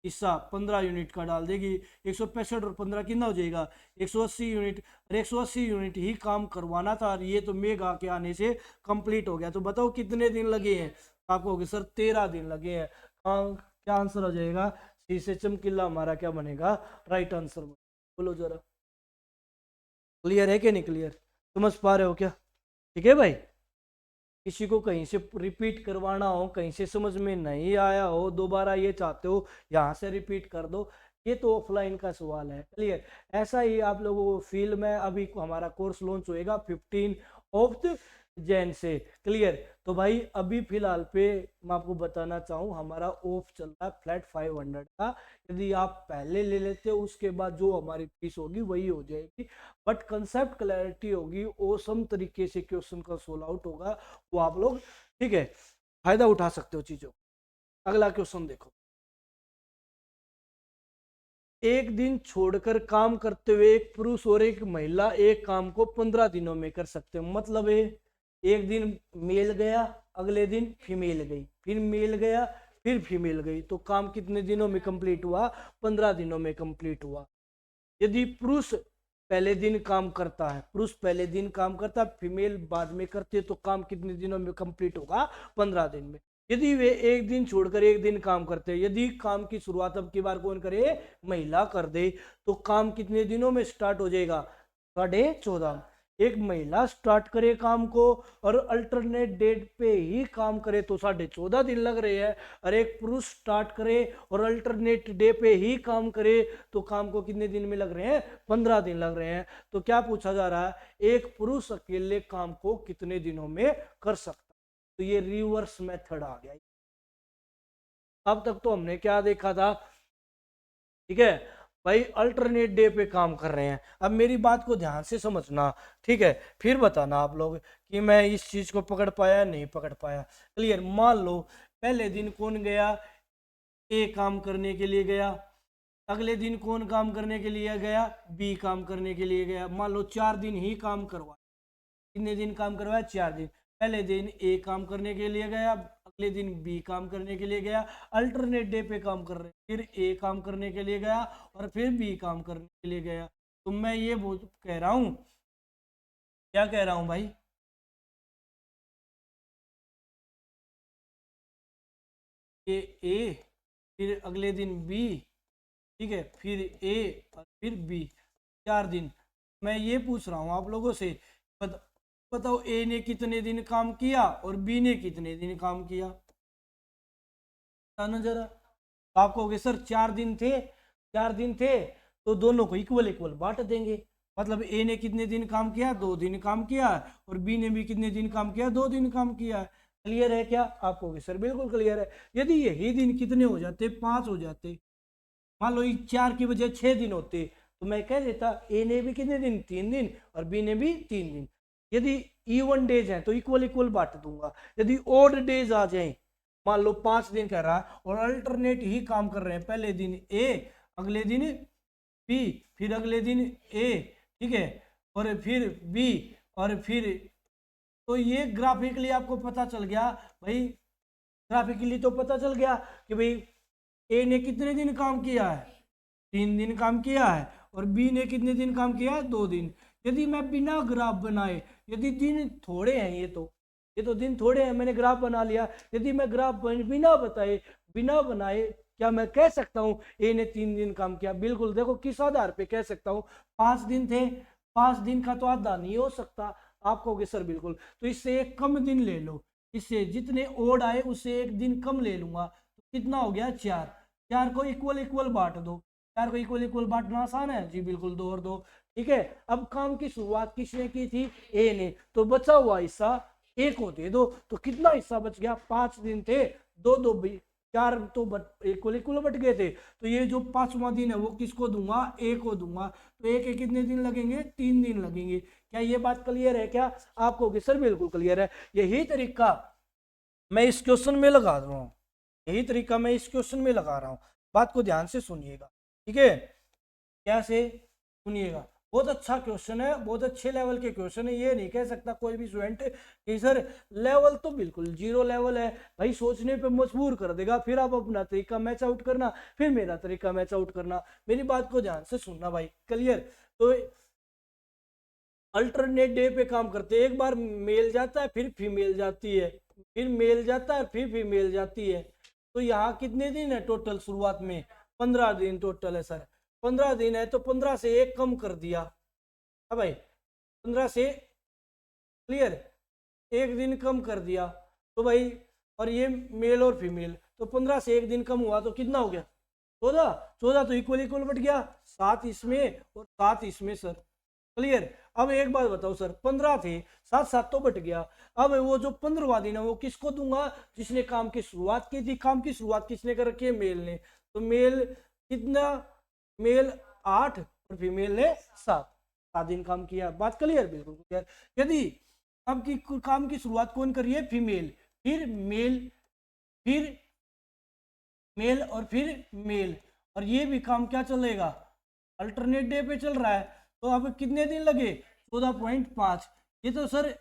हिस्सा 15 यूनिट का डाल देगी। 165 और 15 कितना हो जाएगा, 180 यूनिट। और 180 यूनिट ही काम करवाना था और ये तो मेघा के आने से कंप्लीट हो गया। तो बताओ कितने दिन लगे हैं, आपको होगी सर 13 दिन लगे हैं। क्या आंसर हो जाएगा, सी से चमकीला हमारा क्या बनेगा, राइट आंसर। बोलो जरा, क्लियर है कि नहीं क्लियर, समझ पा रहे हो क्या। ठीक है भाई, किसी को कहीं से रिपीट करवाना हो, कहीं से समझ में नहीं आया हो, दोबारा ये चाहते हो यहाँ से रिपीट कर दो, ये तो ऑफलाइन का सवाल है। क्लियर। ऐसा ही आप लोगों को फील्ड में अभी हमारा कोर्स लॉन्च होएगा 15 ऑफ जैन से। क्लियर। तो भाई अभी फिलहाल पे मैं आपको बताना चाहूँ, हमारा ऑफ चल रहा है फ्लैट 500 का। यदि आप पहले ले लेते हो उसके बाद जो हमारी फीस होगी वही हो जाएगी, बट कंसेप्ट क्लैरिटी होगी, ओसम तरीके से क्वेश्चन का सोल्व आउट होगा, वो आप लोग ठीक है फायदा उठा सकते हो चीजों। अगला क्वेश्चन देखो। एक दिन छोड़कर काम करते हुए एक पुरुष और एक महिला एक काम को 15 दिनों में कर सकते हैं। मतलब है एक दिन मेल गया, अगले दिन फीमेल गई, फिर मेल गया, फिर फीमेल गई, तो काम कितने दिनों में कंप्लीट हुआ? 15 दिनों में कंप्लीट हुआ। यदि पुरुष पहले दिन काम करता है, पुरुष पहले दिन काम करता है, फीमेल बाद में करती है, तो काम कितने दिनों में कंप्लीट होगा? 15 दिन में। यदि वे एक दिन छोड़कर एक दिन काम करते हैं, यदि काम की शुरुआत अब की बार कौन करे? महिला कर दे, तो काम कितने दिनों में स्टार्ट हो जाएगा? 14.5। एक महिला स्टार्ट करे काम को और अल्टरनेट डेट पे ही काम करे तो 14.5 दिन लग रहे हैं, और एक पुरुष स्टार्ट करे और अल्टरनेट डे पे ही काम करे तो काम को कितने दिन में लग रहे हैं? 15 दिन लग रहे हैं। तो क्या पूछा जा रहा है? एक पुरुष अकेले काम को कितने दिनों में कर सकता? तो ये रिवर्स मेथड आ गया। अब तक तो हमने क्या देखा था? ठीक है भाई, अल्टरनेट डे पे काम कर रहे हैं। अब मेरी बात को ध्यान से समझना, ठीक है, फिर बताना आप लोग कि मैं इस चीज को पकड़ पाया नहीं पकड़ पाया। क्लियर? मान लो पहले दिन कौन गया? ए काम करने के लिए गया। अगले दिन कौन काम करने के लिए गया? बी काम करने के लिए गया। मान लो 4 दिन ही काम करवा। कितने दिन काम करवाया? 4 दिन। पहले दिन ए काम करने के लिए गया, अगले दिन बी काम करने के लिए गया, अल्टरनेट डे पे काम कर रहे, फिर ए काम करने के लिए गया और फिर बी काम करने के लिए गया। तो मैं ये कह रहा हूं, क्या कह रहा हूं भाई? ये ए, फिर अगले दिन बी, ठीक है, फिर ए और फिर बी, 4 दिन। मैं ये पूछ रहा हूं आप लोगों से, बताओ ए ने कितने दिन काम किया और बी ने कितने दिन काम किया? बताना जरा। आप कहोगे सर 4 दिन थे, 4 दिन थे तो दोनों को इक्वल इक्वल बांट देंगे। मतलब ए ने कितने दिन काम किया? 2 दिन काम किया, और बी ने भी कितने दिन काम किया? 2 दिन काम किया। क्लियर है क्या? आप कहोगे सर बिल्कुल क्लियर है। यदि यही दिन कितने हो जाते? 5 हो जाते। मान लो 4 की बजाय 6 दिन होते, तो मैं कह देता ए ने भी कितने दिन? 3 दिन, और बी ने भी 3 दिन। यदि इवन डेज हैं तो इक्वल इक्वल बांट दूंगा। यदि ओड डेज आ जाएं, मान लो 5 दिन कह रहा है और अल्टरनेट ही काम कर रहे हैं, पहले दिन ए, अगले दिन बी, फिर अगले दिन ए, ठीक है, और फिर बी, और फिर, तो ये ग्राफिकली आपको पता चल गया भाई, ग्राफिकली तो पता चल गया कि भाई ए ने कितने दिन काम किया है? 3 दिन काम किया है, और बी ने कितने दिन काम किया है? 2 दिन। यदि मैं बिना ग्राफ बनाए, यदि दिन थोड़े हैं, ये तो दिन थोड़े हैं, मैंने ग्राफ बना लिया, यदि मैं ग्राफ बिना बताए, बिना बनाए, क्या मैं कह सकता हूं ए ने 3 दिन काम किया? बिल्कुल। देखो किस आधार पे कह सकता हूं? 5 दिन थे, 5 दिन का तो आधा नहीं हो सकता। आप कहोगे सर बिल्कुल, तो इससे एक कम दिन ले लो, इससे जितने ओड आए उससे एक दिन कम ले लूंगा, तो कितना हो गया? 4। 4 को इक्वल इक्वल बांट दो। 4 को इक्वल इक्वल बांटना आसान है जी, बिल्कुल, 2 और 2। ठीक है, अब काम की शुरुआत किसने की थी? ए ने, तो बचा हुआ हिस्सा ए को दे दो। तो कितना हिस्सा बच गया? 5 दिन थे, 2 2 4 तो इक्वल इक्वल बट गए थे, तो ये जो 5वां दिन है वो किसको दूंगा? ए को दूंगा। तो ए के कितने दिन लगेंगे? 3 दिन लगेंगे। क्या ये बात क्लियर है क्या? आपको सर बिल्कुल क्लियर है। यही तरीका मैं इस क्वेश्चन में लगा रहा हूँ, यही तरीका मैं इस क्वेश्चन में लगा रहा हूँ। बात को ध्यान से सुनिएगा, ठीक है? कैसे? सुनिएगा, बहुत अच्छा क्वेश्चन है, बहुत अच्छे लेवल के क्वेश्चन है। ये नहीं कह सकता कोई भी स्टूडेंट कि सर लेवल तो बिल्कुल 0 लेवल है भाई, सोचने पे मजबूर कर देगा, फिर आप अपना तरीका मैच आउट करना, फिर मेरा तरीका मैच आउट करना। मेरी बात को ध्यान से सुनना भाई, क्लियर? तो अल्टरनेट डे पे काम करते हैं, एक बार मेल जाता है, फिर फीमेल जाती है, फिर मेल जाता है, फिर फीमेल जाती है। तो यहाँ कितने दिन है टोटल? शुरुआत में 15 दिन टोटल है सर। 15 दिन है तो 15 से एक कम कर दिया। हाँ भाई, 15 से, क्लियर, एक दिन कम कर दिया। तो भाई, और ये मेल और फीमेल, तो 15 से एक दिन कम हुआ तो कितना हो गया? 14। 14 तो इक्वल इक्वल बट गया, 7 इसमें और 7 इसमें सर। क्लियर? अब एक बात बताओ सर, 15 थे, 7 7 तो बट गया। अब वो जो 15वां दिन है वो किसको दूंगा? जिसने काम की शुरुआत की थी। काम की शुरुआत किसने कर रखी है? मेल ने। तो मेल कितना? मेल 8 और फीमेल ने 7। 7 दिन काम किया। बात क्लियर? बिल्कुल क्लियर। यदि अब की काम की शुरुआत कौन कर रही है? फीमेल, फिर मेल, फिर मेल और फिर मेल, और ये भी काम क्या चलेगा, अल्टरनेट डे पे चल रहा है। तो अब कितने दिन लगे, 14.5। ये तो सर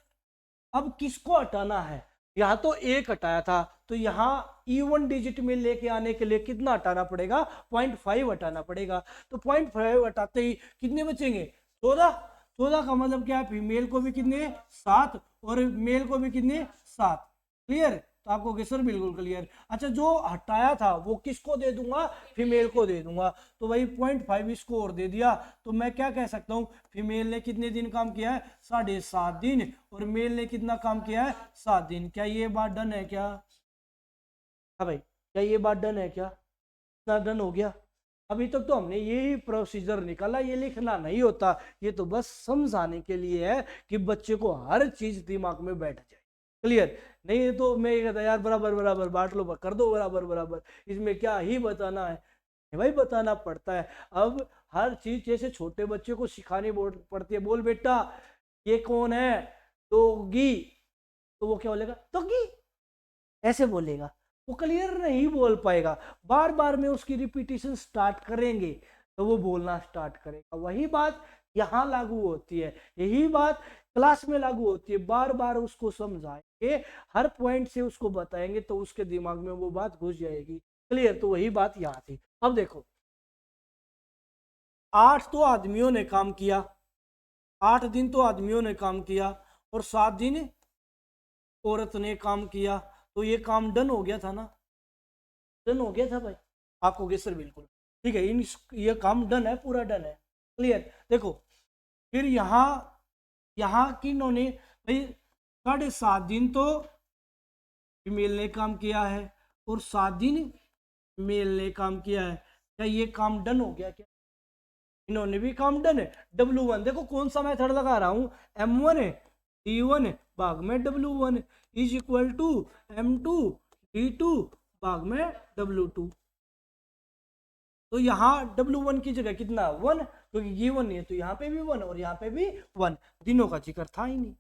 अब किसको हटाना है, यहाँ तो एक हटाया था, तो यहाँ इवन डिजिट में लेके आने के लिए कितना हटाना पड़ेगा, 0.5 हटाना पड़ेगा। तो 0.5 हटाते ही कितने बचेंगे, 14। 14 का मतलब क्या है, फीमेल को भी कितने 7 और मेल को भी कितने 7। क्लियर, तो आपको कहोगे सर बिल्कुल क्लियर। अच्छा, जो हटाया था वो किसको दे दूंगा, फीमेल को दे दूंगा। तो वही 0.5 इसको और दे दिया, तो मैं क्या कह सकता हूँ, फीमेल ने कितने दिन काम किया है, 7.5 दिन, और मेल ने कितना काम किया है, 7 दिन। क्या ये बात डन है क्या, हाँ भाई, क्या ये बात डन है क्या, इतना डन हो गया। अभी तक तो हमने यही प्रोसीजर निकाला, ये लिखना नहीं होता, ये तो बस समझाने के लिए है कि बच्चे को हर चीज दिमाग में बैठ जाए। क्लियर, नहीं तो मैं ये कहता यार बराबर बराबर बांट लो, कर दो बराबर बराबर, इसमें क्या ही बताना है, भाई बताना पड़ता है। अब हर चीज जैसे छोटे बच्चे को सिखानी पड़ती है, बोल बेटा ये कौन है, डॉगी, तो वो क्या बोलेगा, डॉगी, ऐसे बोलेगा, वो क्लियर नहीं बोल पाएगा। बार बार में उसकी रिपीटिशन स्टार्ट करेंगे तो वो बोलना स्टार्ट करेगा। वही बात यहाँ लागू होती है, यही बात क्लास में लागू होती है। बार बार उसको समझाएंगे, हर पॉइंट से उसको बताएंगे तो उसके दिमाग में वो बात घुस जाएगी। क्लियर, तो वही बात यहाँ थी। अब देखो, 8 तो आदमियों ने काम किया, 8 दिन तो आदमियों ने काम किया और 7 दिन औरत ने काम किया, तो ये काम डन हो गया था ना, डन हो गया था भाई। आप कहोगे सर बिल्कुल ठीक है, ये काम डन है, पूरा डन है। क्लियर, देखो फिर यहाँ की इन्होंने भाई 7.5 दिन तो फीमेल ने काम किया है और 7 दिन मेल ने काम किया है। क्या ये काम डन हो गया क्या, इन्होंने भी काम डन है। W1 देखो कौन सा मेथड लगा रहा हूं, M1 है D1 भाग में W1 is equal to M2 D2 भाग में W2। तो यहाँ W1 की जगह कितना 1, क्योंकि ये 1 है तो यहाँ पे भी 1 और यहाँ पे भी 1, दिनों का जिक्र था ही नहीं।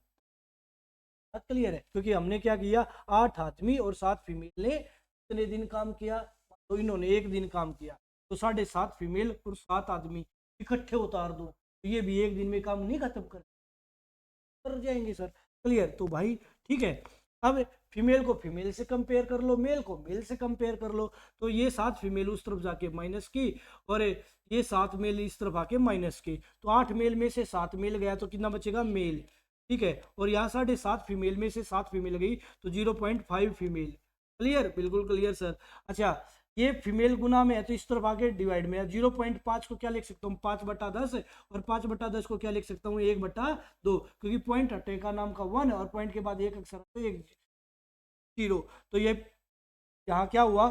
क्लियर है, क्योंकि हमने क्या किया, 8 आदमी और 7 फीमेल ने कितने दिन काम किया, तो इन्होंने एक दिन काम किया, तो 7.5 फीमेल और 7 आदमी इकट्ठे उतार दो, तो ये भी एक दिन में काम नहीं खत्म कर जाएंगे सर। क्लियर, तो भाई ठीक है। अब फीमेल को फीमेल से कंपेयर कर लो, मेल को मेल से कंपेयर कर लो, तो ये 7 फीमेल उस तरफ जाके माइनस की और ये 7 मेल इस तरफ आके माइनस की, तो 8 मेल में से 7 मेल गया तो कितना बचेगा, मेल। ठीक है, और यहाँ 7.5 फीमेल में से 7 फीमेल गई तो 0.5 फीमेल। क्लियर, बिल्कुल क्लियर सर। अच्छा, ये फीमेल गुना में है तो इस तरफ आके डिवाइड में है, 0.5 को क्या लिख सकता हूँ, 5/10 और 5/10 को क्या लिख सकता हूँ, 1/2, क्योंकि पॉइंट हटेगा नाम का 1 और पॉइंट के बाद एक अक्षर तो एक 0। तो ये यहाँ क्या हुआ,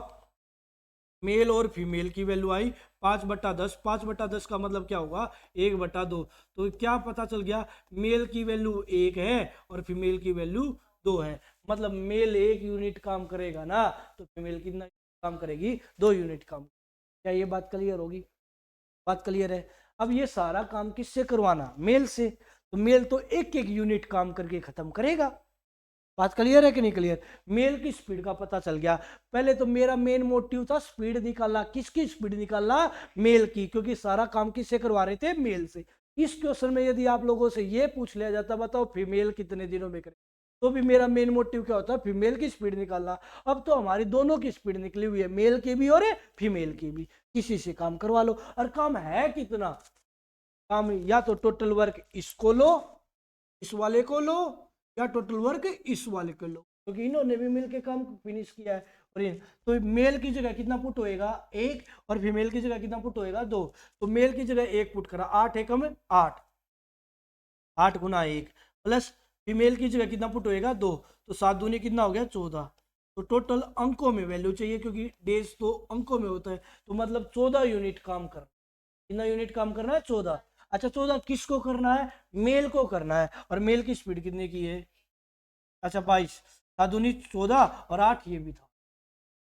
मेल और फीमेल की वैल्यू आई 5/10। 5/10 का मतलब क्या होगा, 1/2। तो क्या पता चल गया, मेल की वैल्यू 1 है और फीमेल की वैल्यू 2 है। मतलब मेल 1 यूनिट काम करेगा ना, तो फीमेल कितना काम करेगी, 2 यूनिट काम। क्या ये बात क्लियर होगी, बात क्लियर है। अब ये सारा काम किससे करवाना, मेल से, तो मेल तो एक एक यूनिट काम करके खत्म करेगा। बात क्लियर है कि नहीं क्लियर। मेल की स्पीड का पता चल गया। पहले तो मेरा मेन मोटिव था स्पीड निकालना, किसकी स्पीड निकालना, मेल की, क्योंकि सारा काम किससे करवा रहे थे, मेल से। इस क्वेश्चन में यदि आप लोगों से ये पूछ लिया जाता बताओ फीमेल कितने दिनों में करे, तो भी मेरा मेन मोटिव क्या होता है, फीमेल की स्पीड निकालना। अब तो हमारी दोनों की स्पीड निकली हुई है, मेल की भी और फीमेल की भी, किसी से काम करवा लो। और काम है कितना, काम या तो टोटल वर्क इसको लो, इस वाले को लो, या टोटल वर्क इस वाले को लो, क्योंकि इन्होंने भी मिलके काम फिनिश किया है। और तो मेल की जगह कितना पुट होएगा, 1, और फीमेल की जगह कितना पुट होएगा, 2। तो मेल की जगह 1 पुट करा, 8 एकम 8, 8 गुना 1, प्लस फीमेल की जगह कितना पुट होएगा, 2, तो 7 दूनी कितना हो गया, 14। तो टोटल अंकों में वैल्यू चाहिए, क्योंकि डेज तो अंकों में होता है, तो मतलब 14 यूनिट काम करना। कितना यूनिट काम करना है, 14। अच्छा, 14 किसको करना है, मेल को करना है, और मेल की स्पीड कितने की है, अच्छा 22, 7 दूनी 14 और 8 ये भी था,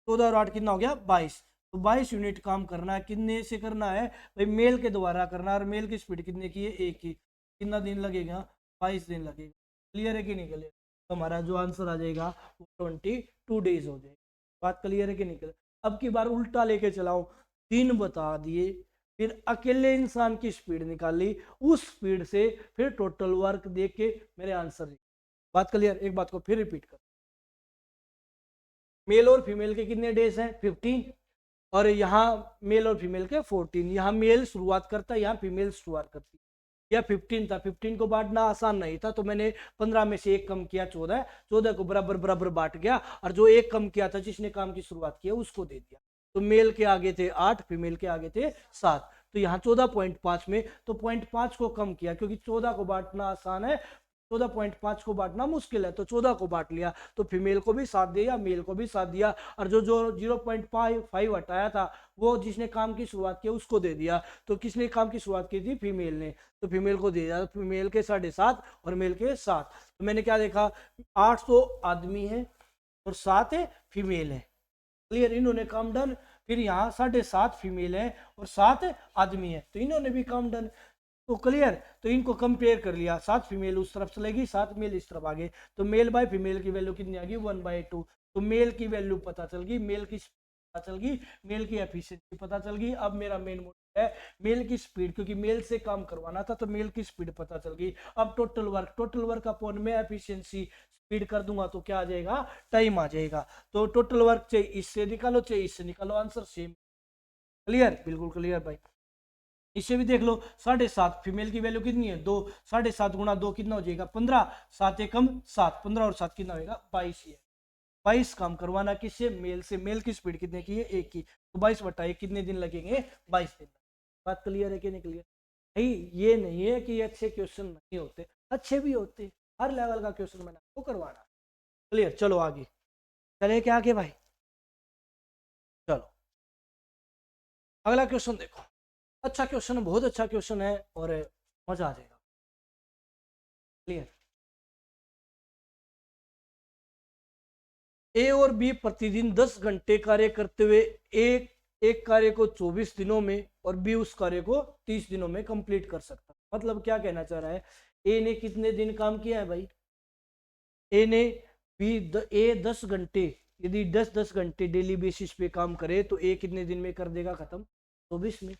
14 और 8 कितना हो गया, 22। तो 22 यूनिट काम करना है, कितने से करना है भाई, मेल के द्वारा करना है, और मेल की स्पीड कितने की है, 1 की। कितना दिन लगेगा, 22 दिन लगेगा। क्लियर है कि नहीं क्लियर, तो हमारा जो आंसर आ जाएगा वो 22 डेज हो जाएगा। बात क्लियर है कि नहीं क्लियर। अब की बार उल्टा लेके चलाओ, 3 बता दिए, फिर अकेले इंसान की स्पीड निकाली, उस स्पीड से फिर टोटल वर्क देख के मेरे आंसर। बात क्लियर? एक बात को फिर रिपीट कर, मेल और फीमेल के कितने डेज हैं? 15, और यहाँ मेल और फीमेल के 14। यहाँ मेल शुरुआत करता है, यहाँ फीमेल शुरुआत करती है। यह 15 था, 15 को बांटना आसान नहीं था, तो मैंने 15 में से एक कम किया, 14, 14 को बराबर बराबर बांट गया, और जो एक कम किया था जिसने काम की शुरुआत किया उसको दे दिया। तो मेल के आगे थे 8, फीमेल के आगे थे 7, तो यहाँ 14.5 में तो 0.5 को कम किया, क्योंकि 14 को बांटना आसान है, 14.5 को बांटना मुश्किल है, तो 14 को बांट लिया, तो फीमेल को भी 7 दिया, मेल को भी 7 दिया, और जो जो 0.5 हटाया था वो जिसने काम की शुरुआत की उसको दे दिया। तो किसने काम की शुरुआत की थी? फीमेल ने, तो फीमेल को दे दिया। फीमेल के 7.5 और मेल के 7। तो मैंने क्या देखा, 800 आदमी है और 7 है फीमेल है। क्लियर? इन्होंने काम डन। फिर यहाँ 7.5 फीमेल है और 7 आदमी है, तो इन्होंने भी काम डन। तो क्लियर? तो इनको कंपेयर कर लिया, 7 फीमेल उस तरफ चलेगी, 7 मेल इस तरफ आ गए, तो मेल बाय फीमेल की वैल्यू कितनी आ गई? 1/2। तो मेल की वैल्यू पता चल गई, मेल की पता चल गई, मेल की एफिशिएंसी पता चल गई। अब मेरा मेन मोटिव है मेल की स्पीड, क्योंकि मेल से काम करवाना था, तो मेल की स्पीड पता चल गई। अब टोटल वर्क अपॉन में एफिशिएंसी स्पीड कर दूंगा तो क्या आ जाएगा? टाइम आ जाएगा। तो टोटल वर्क चाहिए इससे निकालो, चाहिए इससे निकालो, आंसर सेम। क्लियर? बिल्कुल क्लियर भाई। इससे भी देख लो, 7.5 फीमेल की वैल्यू कितनी है? 2, 7.5 गुणा 2 कितना हो जाएगा? 15, 7 एकम 7, 15 और 7 कितना होगा? 22 ही है। 22 काम करवाना किससे? मेल से। मेल की स्पीड कितने की है? 1 की, तो 22/1 कितने दिन लगेंगे? 22 दिन। बात क्लियर है कि नहीं क्लियर? भाई ये नहीं है कि अच्छे क्वेश्चन नहीं होते, अच्छे भी होते, हर लेवल का क्वेश्चन मैंने आपको करवाना। क्लियर? चलो आगे चले क्या आगे भाई? चलो अगला क्वेश्चन देखो, अच्छा क्वेश्चन है, बहुत अच्छा क्वेश्चन है, और मजा आ जाएगा। क्लियर? ए और बी प्रतिदिन 10 घंटे कार्य करते हुए एक एक कार्य को 24 दिनों में और बी उस कार्य को 30 दिनों में कंप्लीट कर सकता। मतलब क्या कहना चाह रहा है? ए ने कितने दिन काम किया है भाई? ए ने ए 10 घंटे, यदि 10 घंटे डेली बेसिस पे काम करे तो ए कितने दिन में कर देगा खत्म? 24 में।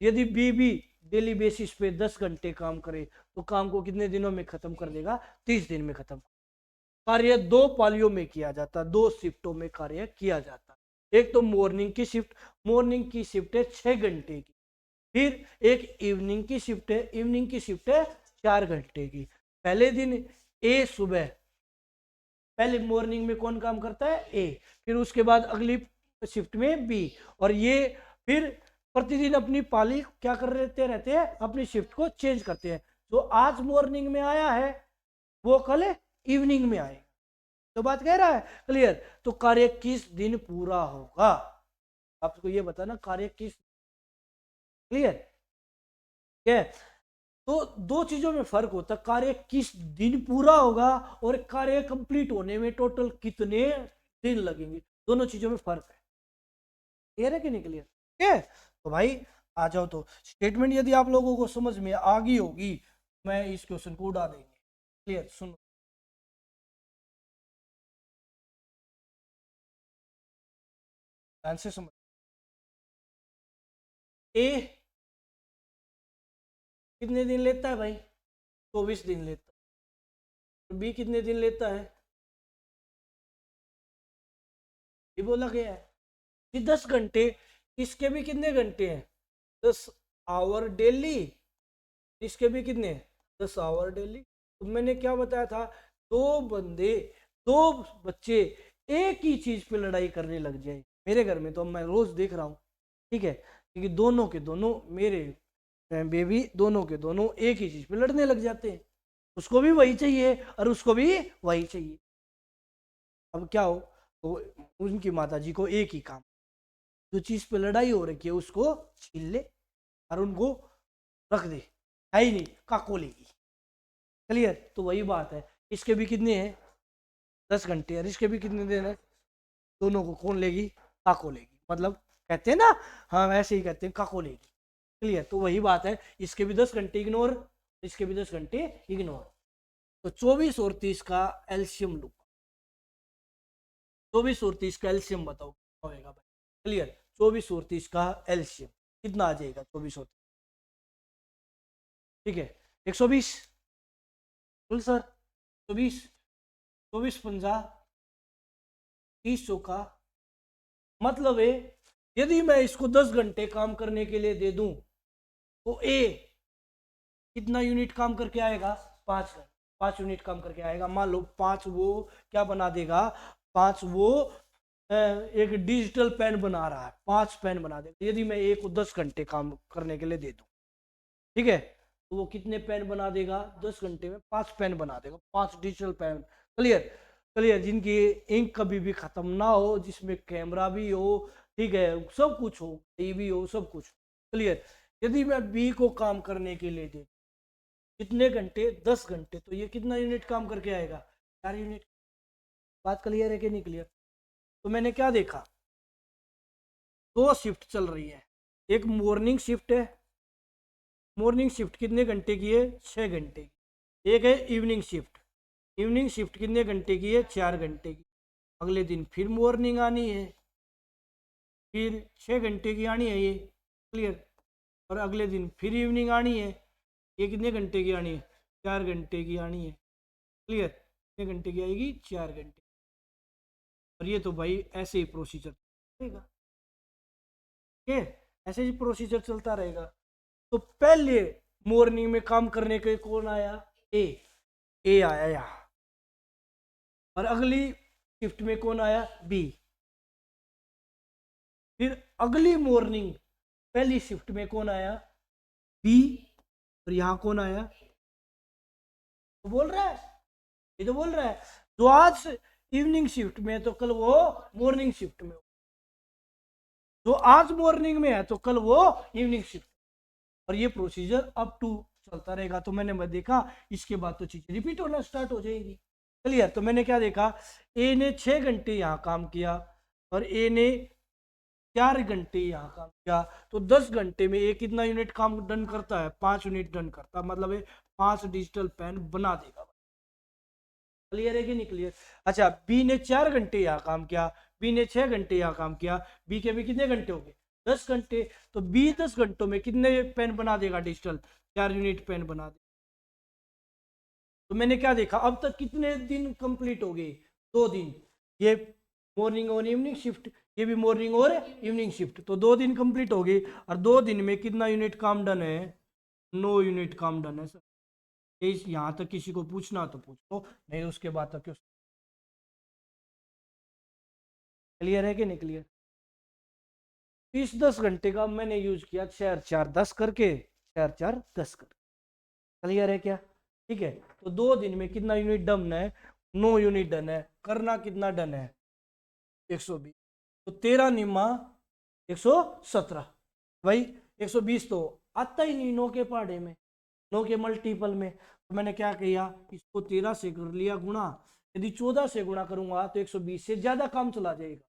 यदि बी भी डेली बेसिस पे 10 घंटे काम करे तो काम को कितने दिनों में खत्म कर देगा? 30 दिन में खत्म। कार्य 2 पालियों में किया जाता, 2 शिफ्टों में कार्य किया जाता। एक तो मॉर्निंग की शिफ्ट, मॉर्निंग की शिफ्ट है 6 घंटे की। फिर एक इवनिंग की शिफ्ट है, इवनिंग की शिफ्ट है 4 घंटे की। पहले दिन ए सुबह, पहले मॉर्निंग में कौन काम करता है? ए। फिर उसके बाद अगली शिफ्ट में बी, और ये फिर प्रतिदिन अपनी पाली क्या कर रहते हैं? अपनी शिफ्ट को चेंज करते हैं। जो आज मॉर्निंग में आया है वो कल इवनिंग में आएगा। तो बात कह रहा है? क्लियर? तो कार्य किस दिन पूरा होगा? आपको ये बताना, कार्य किस। क्लियर? क्या? तो दो चीजों में फर्क होता है, कार्य किस दिन पूरा होगा और कार्य कंप्लीट होने में टोटल कितने दिन लगेंगे, दोनों चीजों में फर्क है। क्लियर है कि नहीं क्लियर? ठीक है, तो भाई आ जाओ। तो स्टेटमेंट यदि आप लोगों को समझ में आ गई होगी, मैं इस क्वेश्चन को उड़ा देंगे। क्लियर? सुनो, ध्यान से समझ। ए कितने दिन लेता है भाई? 24 दिन लेता है। बी कितने दिन लेता है? ये बोला गया है कि 10 घंटे। इसके भी कितने घंटे हैं? 10 आवर डेली। इसके भी कितने? 10 आवर डेली। तो मैंने क्या बताया था? दो बंदे, दो बच्चे एक ही चीज पे लड़ाई करने लग जाए, मेरे घर में तो मैं रोज देख रहा हूँ। ठीक है, क्योंकि दोनों के दोनों मेरे बेबी, दोनों के दोनों एक ही चीज पे लड़ने लग जाते हैं। उसको भी वही चाहिए और उसको भी वही चाहिए। अब क्या हो, तो उनकी माता जी को एक ही काम, जो चीज पे लड़ाई हो रही है उसको छीन ले और उनको रख दे, है ही नहीं, काको लेगी। क्लियर? तो वही बात है, इसके भी कितने हैं? 10 घंटे, और इसके भी कितने दिन है? दोनों को कौन लेगी? काको लेगी। मतलब कहते हैं ना, हाँ वैसे ही कहते हैं, काको लेगी। क्लियर? तो वही बात है, इसके भी 10 घंटे इग्नोर, इसके भी 10 घंटे इग्नोर। तो 24 और 30 का एल्शियम लो, 24 और 30 का एल्शियम बताओ होगा भाई। क्लियर? 24 और 30 का एलसीएम कितना आ जाएगा? 24 और 30, ठीक है 120। बोल सर 120, 24 पंजा 30 चौका, मतलब है यदि मैं इसको 10 घंटे काम करने के लिए दे दूं तो ए कितना यूनिट काम करके आएगा? 5 यूनिट काम करके आएगा। मान लो 5 वो क्या बना देगा? 5 वो एक डिजिटल पेन बना रहा है, 5 पेन बना देगा। यदि मैं ए को 10 घंटे काम करने के लिए दे दूं, ठीक है, तो वो कितने पेन बना देगा? 10 घंटे में 5 पेन बना देगा, 5 डिजिटल पेन। क्लियर? क्लियर? जिनकी इंक कभी भी खत्म ना हो, जिसमें कैमरा भी हो, ठीक है, सब कुछ हो, टीवी हो, सब कुछ। क्लियर? यदि मैं बी को काम करने के लिए दे कितने घंटे? 10 घंटे, तो ये कितना यूनिट काम करके आएगा? 4 यूनिट। बात क्लियर है कि नहीं क्लियर? तो मैंने क्या देखा, 2 शिफ्ट चल रही है। एक मॉर्निंग शिफ्ट है, मॉर्निंग शिफ्ट कितने घंटे की है? 6 घंटे की। एक है इवनिंग शिफ्ट, इवनिंग शिफ्ट कितने घंटे की है? 4 घंटे की। अगले दिन फिर मॉर्निंग आनी है, फिर 6 घंटे की आनी है ये। क्लियर? और अगले दिन फिर इवनिंग आनी है, ये कितने घंटे की आनी है? 4 घंटे की आनी है। क्लियर? कितने घंटे की आएगी? 4 घंटे। और ये तो भाई ऐसे ही प्रोसीजर रहेगा, ठीक है, ऐसे ही प्रोसीजर चलता रहेगा। तो पहले मॉर्निंग में काम करने के कौन आया? ए आया यहाँ। और अगली शिफ्ट में कौन आया? बी। फिर अगली मॉर्निंग पहली शिफ्ट में कौन आया? बी। और यहाँ कौन आया? तो बोल रहा है, ये तो बोल रहा है जो आज इवनिंग शिफ्ट में है तो कल वो मॉर्निंग शिफ्ट में, जो आज मॉर्निंग में है तो कल वो इवनिंग शिफ्ट। और ये प्रोसीजर अप टू चलता रहेगा। तो मैंने देखा इसके बाद तो चीजें रिपीट होना स्टार्ट हो जाएगी। क्लियर? तो मैंने क्या देखा, ए ने 6 घंटे यहाँ काम किया और ए ने 4 घंटे यहाँ काम किया, तो 10 घंटे में ए कितना यूनिट काम डन करता है? 5 यूनिट डन करता है, मतलब 5 डिजिटल पेन बना देगा। क्लियर है कि नहीं क्लियर? अच्छा, बी ने 4 घंटे यहाँ काम किया, बी ने 6 घंटे यहाँ काम किया, बी के भी कितने घंटे हो गए? 10 घंटे। तो बी 10 घंटों में कितने पेन बना देगा डिजिटल? 4 यूनिट पेन बना दे। तो मैंने क्या देखा, अब तक कितने दिन कंप्लीट हो गए? 2 दिन। ये मॉर्निंग और इवनिंग शिफ्ट, ये भी मॉर्निंग और इवनिंग शिफ्ट, तो 2 दिन कंप्लीट हो गई। और 2 दिन में कितना यूनिट काम डन है? 9 यूनिट काम डन है सर। यहाँ तक किसी को पूछना तो पूछ लो, नहीं उसके बाद तक क्यों। क्लियर है कि नहीं क्लियर? इस 10 घंटे का मैंने यूज किया 4 4 10 करके, 4 4 10 करके। क्लियर है क्या? ठीक है, तो 2 दिन में कितना यूनिट डन है? 9 यूनिट डन है। करना कितना डन है? 120। तो 13 निम्मा 117। भाई 120 तो आता ही नहीं 9 के पहाड़े में, 9 के मल्टीपल में। तो मैंने क्या किया, इसको 13 से कर लिया गुणा। यदि 14 से गुणा करूंगा तो 120 से ज्यादा काम चला जाएगा।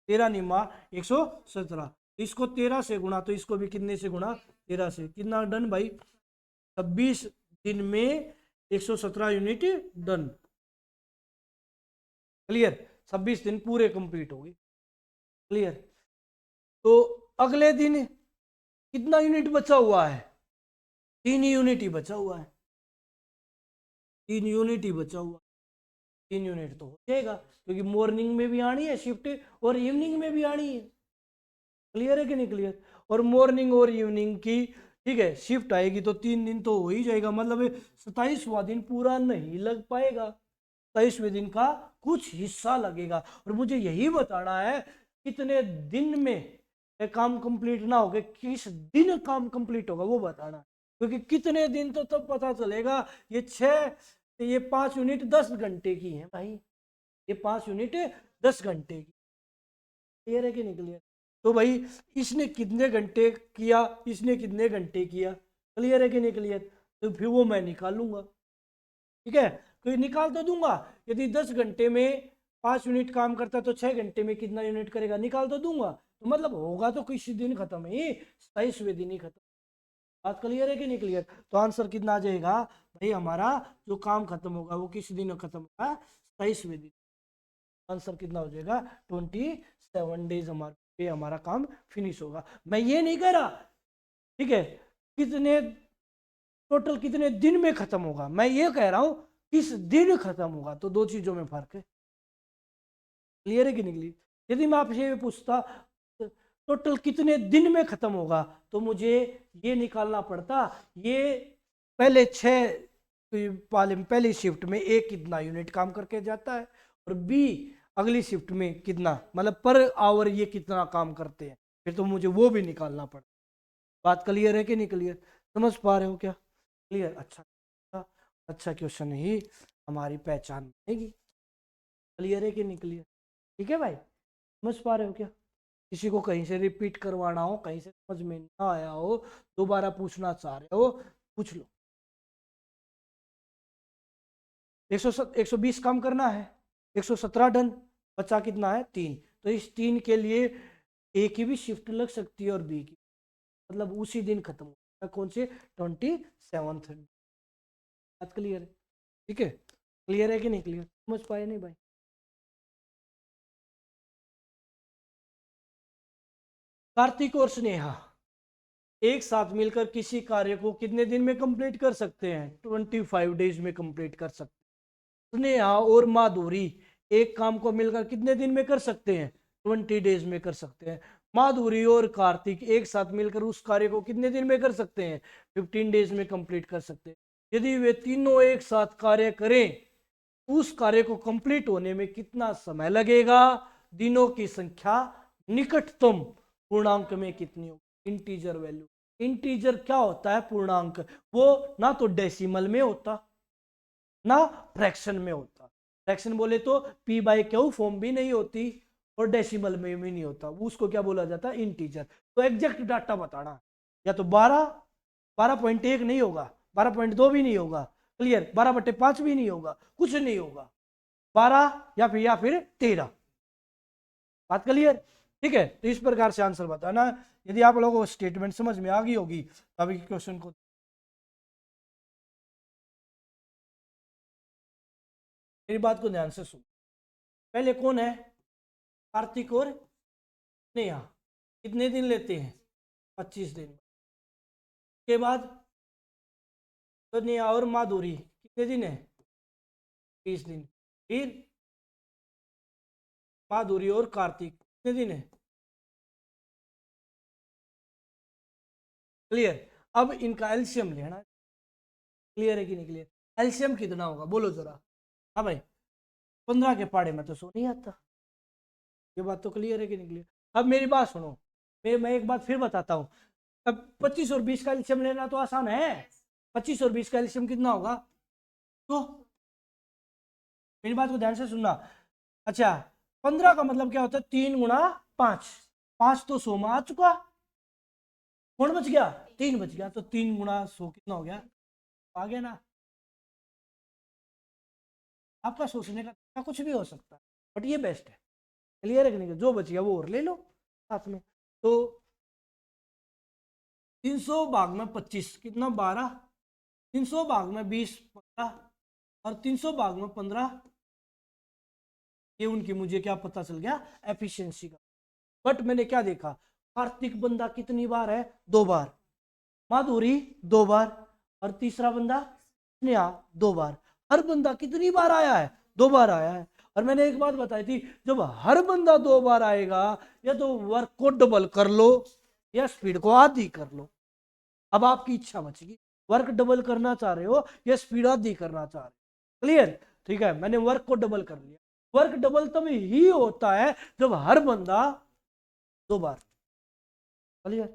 13 निम्मा 117, इसको 13 से गुणा, तो इसको भी कितने से गुणा? 13 से। कितना डन भाई? 26 दिन में 117 यूनिट डन। क्लियर? 26 दिन पूरे कंप्लीट हो गए। क्लियर? तो अगले दिन कितना यूनिट बचा हुआ है? 3 यूनिट ही बचा हुआ है, 3 यूनिट ही बचा हुआ। 3 यूनिट तो हो जाएगा, क्योंकि मॉर्निंग में भी आनी है शिफ्ट और इवनिंग में भी आनी है। क्लियर है कि नहीं क्लियर? और मॉर्निंग और इवनिंग की, ठीक है, शिफ्ट आएगी तो 3 दिन तो हो ही जाएगा, मतलब 27वां दिन पूरा नहीं लग पाएगा, 27वें दिन का कुछ हिस्सा लगेगा। और मुझे यही बताना है कितने दिन में काम कंप्लीट ना होगा, किस दिन काम कंप्लीट होगा वो बताना, क्योंकि कितने दिन तो तब पता चलेगा। ये 5 यूनिट 10 घंटे की है भाई, ये 5 यूनिट 10 घंटे की। क्लियर है कि नहीं क्लियर? तो भाई इसने कितने घंटे किया, इसने कितने घंटे किया? क्लियर है कि नहीं क्लियर? तो फिर वो मैं निकालूंगा, ठीक है, तो निकाल तो दूंगा। यदि 10 घंटे में 5 यूनिट काम करता तो 6 घंटे में कितना यूनिट करेगा, निकाल तो दूंगा। तो मतलब होगा तो किसी दिन खत्म है, 27वें दिन ही खत्म। बात क्लियर है कि नहीं क्लियर? तो आंसर कितना आ जाएगा भाई, हमारा जो काम खत्म होगा वो किस दिन खत्म होगा? 27वें दिन। आंसर कितना हो जाएगा? 27 डेज हमारे ये हमारा काम फिनिश होगा। मैं ये नहीं कह रहा, ठीक है, कितने टोटल कितने दिन में खत्म होगा, मैं ये कह रहा हूं किस दिन खत्म होगा। तो दो चीजों में फर्क है। क्लियर है कि नहीं क्लियर? यदि मैं आपसे ये पूछता टोटल कितने दिन में खत्म होगा, तो मुझे ये निकालना पड़ता, ये पहले 6 पहली शिफ्ट में ए कितना यूनिट काम करके जाता है, और बी अगली शिफ्ट में कितना, मतलब पर आवर ये कितना काम करते हैं, फिर तो मुझे वो भी निकालना पड़ता। बात क्लियर है कि नहीं क्लियर? समझ पा रहे हो क्या? क्लियर? अच्छा, अच्छा क्वेश्चन ही हमारी पहचान बनेगी। क्लियर है कि नहीं क्लियर? ठीक है भाई, समझ पा रहे हो क्या? किसी को कहीं से रिपीट करवाना हो, कहीं से समझ में ना आया हो, दोबारा पूछना चाह रहे हो, पूछ लो। 120 काम करना है, 117 डन, बचा कितना है 3। तो इस 3 के लिए ए की भी शिफ्ट लग सकती है और बी की, मतलब उसी दिन खत्म होगा। कौन से? 27। बात क्लियर है? ठीक है, क्लियर है कि नहीं क्लियर? समझ पाए नहीं भाई? कार्तिक और स्नेहा एक साथ मिलकर किसी कार्य को कितने दिन में कंप्लीट कर सकते हैं? 25 डेज में कंप्लीट कर सकते हैं। स्नेहा और माधुरी एक काम को मिलकर कितने दिन में कर सकते हैं? 20 डेज में कर सकते हैं। माधुरी और कार्तिक एक साथ मिलकर उस कार्य को कितने दिन में कर सकते हैं? 15 डेज में कंप्लीट कर सकते हैं। यदि वे तीनों एक साथ कार्य करें, उस कार्य को कंप्लीट होने में कितना समय लगेगा? दिनों की संख्या निकटतम पूर्णांक में कितनी होगी? Integer value. इंटीजर क्या होता है? पूर्णांक। वो ना तो डेसिमल में होता, ना फ्रैक्शन में होता। फ्रैक्शन बोले तो पी बाई क्यू फॉर्म भी नहीं होती, और डेसिमल में भी नहीं होता। उसको क्या बोला जाता है? इंटीजर। तो एग्जैक्ट डाटा बताना, या तो 12.1 नहीं होगा, 12.2 भी नहीं होगा, क्लियर, 12/5 भी नहीं होगा, कुछ नहीं होगा, 12 या फिर 13। बात क्लियर? ठीक है, तो इस प्रकार से आंसर बताना। यदि आप लोगों को स्टेटमेंट समझ में आ गई होगी, तभी क्वेश्चन को मेरी बात को ध्यान से सुन। पहले कौन है? कार्तिक और स्नेहा। कितने दिन लेते हैं? 25 दिन। के बाद स्नेहा और माधुरी कितने दिन है? 30 दिन। फिर माधुरी और कार्तिक कितने दिन है? क्लियर? अब इनका एलसीएम लेना। क्लियर है कि नहीं क्लियर? एलसीएम कितना होगा बोलो जरा? हाँ भाई, 15 के पाड़े में तो सो नहीं आता। ये बात तो क्लियर है कि नहीं क्लियर? अब मेरी बात सुनो, मैं एक बात फिर बताता हूँ। अब 25 और 20 का एलसीएम लेना तो आसान है। 25 और 20 का एलसीएम कितना होगा? तो मेरी बात को ध्यान से सुनना। अच्छा, 15 का मतलब क्या होता है? 3 × 5। 5 तो 100 में आ चुका, कौन बच गया? 3 बच गया। तो 3 × 100 कितना हो गया? आ गया ना? आपका सोचने का कुछ भी हो सकता है, बट ये बेस्ट है। क्लियर है कि नहीं? जो बच गया वो और ले लो साथ में। तो 300 भाग में 25 कितना? 12। 300 भाग में 20 15, और 300 भाग में 15। ये उनकी मुझे क्या पता चल गया? एफिशिएंसी का। बट मैंने क्या देखा? कार्तिक बंदा कितनी बार है? 2 बार। माधुरी 2 बार, और तीसरा बंदा स्नेहा 2 बार। हर बंदा कितनी बार आया है? 2 बार आया है। और मैंने एक बात बताई थी, जब हर बंदा 2 बार आएगा, या तो वर्क को डबल कर लो या स्पीड को आधी कर लो। अब आपकी इच्छा बचेगी, वर्क डबल करना चाह रहे हो या स्पीड आधी करना चाह रहे हो। क्लियर? ठीक है, मैंने वर्क को डबल कर लिया। वर्क डबल तब ही होता है जब हर बंदा 2 बार। क्लियर?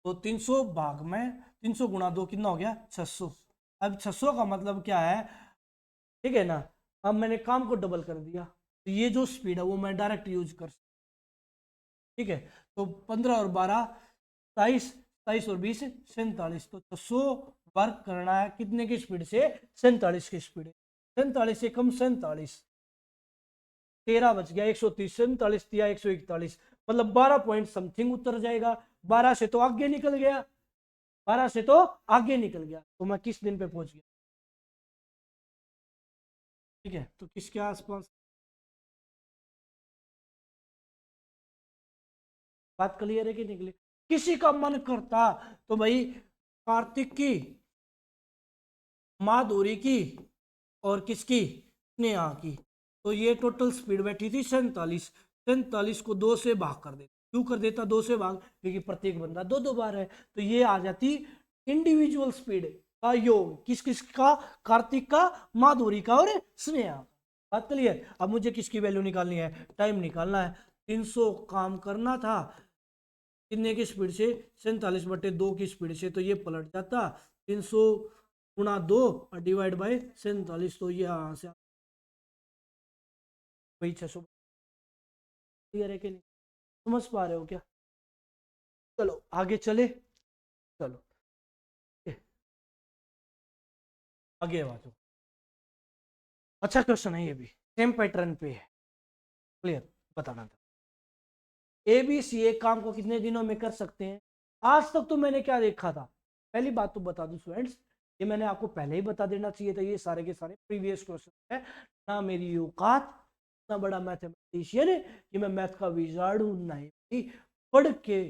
तो 300 भाग में 300 × 2 कितना हो गया? 600। अब 600 का मतलब क्या है? ठीक है ना? अब मैंने काम को डबल कर दिया, तो ये जो स्पीड है वो मैं डायरेक्ट यूज कर सकता। ठीक है, तो 15 और 12 27, 27 और 20 47। तो 600 वर्क करना है कितने की स्पीड से? 47 की स्पीड। 47 से कम 47, 13 बच गया। 130, 47 दिया 141, मतलब 12 पॉइंट समथिंग उतर जाएगा। 12 से तो आगे निकल गया, 12 से तो आगे निकल गया। तो मैं किस दिन पे पहुंच गया? ठीक है, तो किसके आसपास? बात क्लियर है कि नहीं क्लियर? किसी का मन करता तो भाई कार्तिक की, माधुरी की और किसकी, स्नेहा की, तो ये टोटल स्पीड बैठी थी 47। 47 को 2 से भाग कर देता। क्यों कर देता 2 से भाग? क्योंकि प्रत्येक बंदा 2-2 बार है, तो ये आ जाती इंडिविजुअल स्पीड का योग। किस किस का? कार्तिक का, माधुरी का और स्नेहा। बात क्लियर? अब मुझे किसकी वैल्यू निकालनी है? टाइम निकालना है। 300 काम करना था कितने की स्पीड से? 47/2 की स्पीड से, तो ये पलट जाता 300 गुणा 2 और डिवाइड बाय 47, तो ये यहाँ से वही 600। क्लियर है कि नहीं? समझ पा रहे हो क्या? चलो आगे चले। चलो आगे बात। अच्छा क्वेश्चन है ये भी, सेम पैटर्न पे है। क्लियर? बताना था ए बी सी एक काम को कितने दिनों में कर सकते हैं? आज तक तो मैंने क्या देखा था, पहली बात तो बता दूं स्टूडेंट्स, ये मैंने आपको पहले ही बता देना चाहिए था, ये सारे के सारे प्रीवियस क्वेश्चन है। ना मेरी औकात, ना बड़ा मैथमेटिशियन है कि मैं मैथ का विजार्ड हूं, नहीं। पढ़ के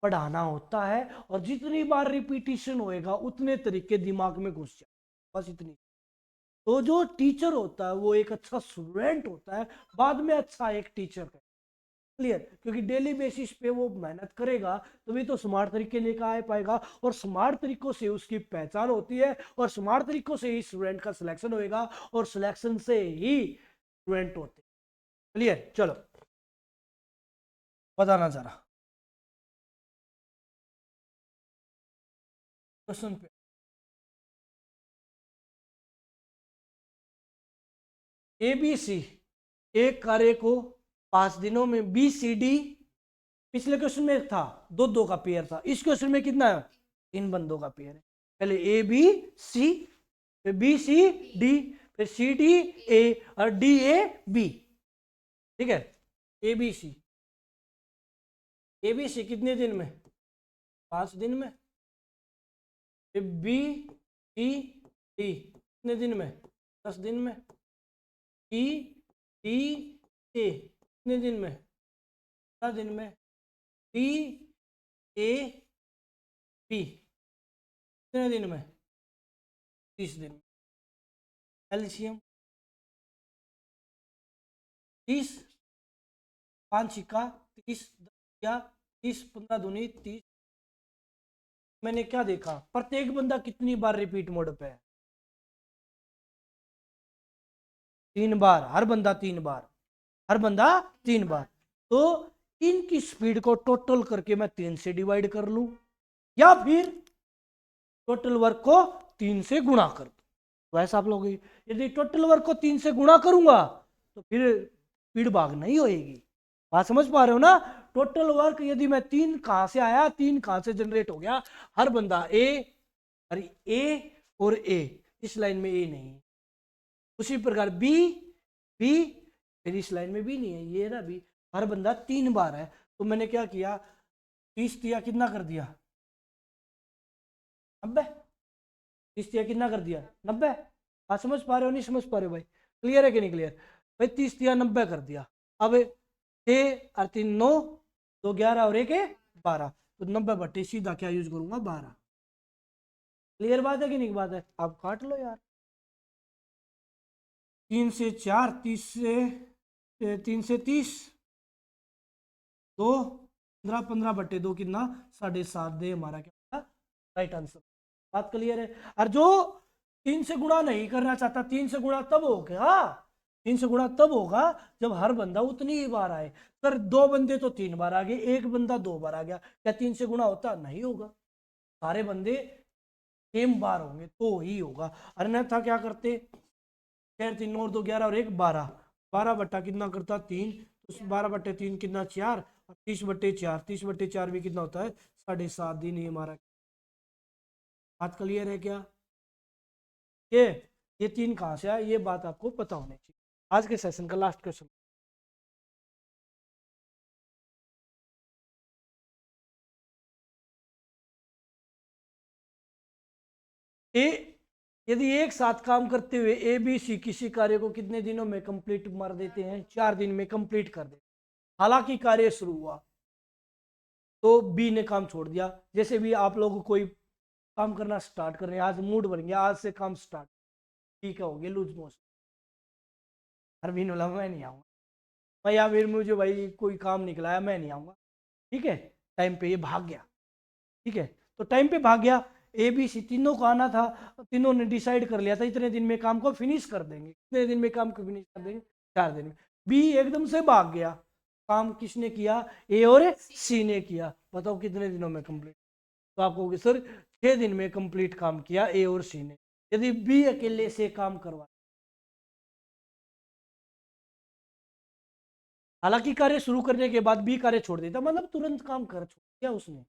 पढ़ाना होता है, और जितनी बार रिपीटिशन होएगा उतने तरीके दिमाग में घुस जाए, बस इतनी। तो जो टीचर होता है वो एक अच्छा स्टूडेंट होता है, बाद में अच्छा एक टीचर है। क्लियर? क्योंकि डेली बेसिस पे वो मेहनत करेगा तभी तो स्मार्ट तरीके लेकर आ पाएगा, और स्मार्ट तरीकों से उसकी पहचान होती है, और स्मार्ट तरीकों से ही स्टूडेंट का सिलेक्शन होएगा, और सिलेक्शन से ही स्टूडेंट होते। क्लियर? चलो बताना जरा क्वेश्चन पे। ए बी सी एक कार्य को 5 दिनों में, बी सी डी, पिछले क्वेश्चन में था 2-2 का पेयर था, इस क्वेश्चन में कितना है? 3 बंदों का पेयर है। पहले ए बी सी, फिर बी सी डी, फिर सी डी ए, और डी ए बी। ठीक है? A B C, A B C कितने दिन में? 5 दिन में। फिर बी सी डी कितने दिन में? 10 दिन में। ई डी ए कितने दिन में? 10 दिन में। डी ए बी कितने दिन में? 30 दिन में। एलसीएम 30, 5 × 30 या 30, 15 दूनी 30। मैंने क्या देखा, प्रत्येक बंदा कितनी बार रिपीट मोड पे है? 3 बार। हर बंदा 3 बार, हर बंदा 3 बार। तो इनकी स्पीड को टोटल करके मैं 3 से डिवाइड कर लूं, या फिर टोटल वर्क को 3 से गुणा कर दूं। तो ऐसा आप लोग, यदि टोटल वर्क को 3 से गुणा करूंगा तो फिर स्पीड भाग नहीं होएगी। बात समझ पा रहे हो ना? टोटल वर्क यदि मैं 3 कहां से आया, 3 कहां से जनरेट हो गया? हर बंदा ए, अरे ए और ए, इस लाइन में ए नहीं है। उसी प्रकार बी, बी, फिर इस लाइन में भी नहीं है, ये ना बी। हर बंदा 3 बार है, तो मैंने क्या किया, 30 दिया, कितना कर दिया? 90। 30 दिया, कितना कर दिया? 90। आप समझ पा रहे हो नहीं समझ पा रहे हो भाई? क्लियर है कि नहीं क्लियर? भाई 30 दिया, 90 कर दिया। अब 6 और 3 9, 2 11 और 1 12, तो 90/, सीधा क्या यूज करूंगा? 12। क्लियर बात है कि नहीं बात है? आप काट लो यार। 3 से 4, 30 से 3 से 30, 2 15, 15/2 कितना? 7.5 दे हमारा क्या राइट आंसर। बात क्लियर है? और जो 3 से गुणा नहीं करना चाहता, 3 से गुणा तब होगा, 3 से गुणा तब होगा जब हर बंदा उतनी ही बार आए। सर 2 बंदे तो 3 बार आ गए, 1 बंदा 2 बार आ गया, क्या 3 से गुणा होता? नहीं होगा। सारे बंदे सेम बार होंगे तो ही होगा, अन्यथा क्या करते? 6 3 9 2 11 और 1 12, 12 कितना करता? 3, तो 12/3 कितना? 4, और 30/4, 30/4 भी कितना होता है? 7.5 दिन ही हमारा। बात क्लियर है क्या? ये 3 कहां से आया, ये बात आपको पता होनी चाहिए। आज के सेशन का लास्ट क्वेश्चन, ए यदि एक साथ काम करते हुए ए बी सी किसी कार्य को कितने दिनों में कंप्लीट मार देते हैं? 4 दिन में कंप्लीट कर देते। हालांकि कार्य शुरू हुआ तो बी ने काम छोड़ दिया। जैसे भी आप लोग कोई काम करना स्टार्ट कर रहे हैं, आज मूड बन गया, आज से काम स्टार्ट, ठीक है, हो गया लूज मोशन, अरविंद बोला मैं नहीं आऊंगा, मैं या फिर मुझे भाई कोई काम निकला है मैं नहीं आऊंगा, ठीक है, टाइम पे ये भाग गया, ठीक है, तो टाइम पे भाग गया। ए बी सी तीनों को आना था, तीनों ने डिसाइड कर लिया था इतने दिन में काम को फिनिश कर देंगे, कितने दिन में काम को फिनिश कर देंगे, 4 दिन में। बी एकदम से भाग गया, काम किसने किया, ए और सी ने किया, बताओ कितने दिनों में कंप्लीट, तो आप कहोगे सर 6 दिन में कंप्लीट काम किया ए और सी ने। यदि बी अकेले से काम करवा, हालांकि कार्य शुरू करने के बाद बी कार्य छोड़ देता, मतलब तुरंत काम कर छोड़ दिया उसने,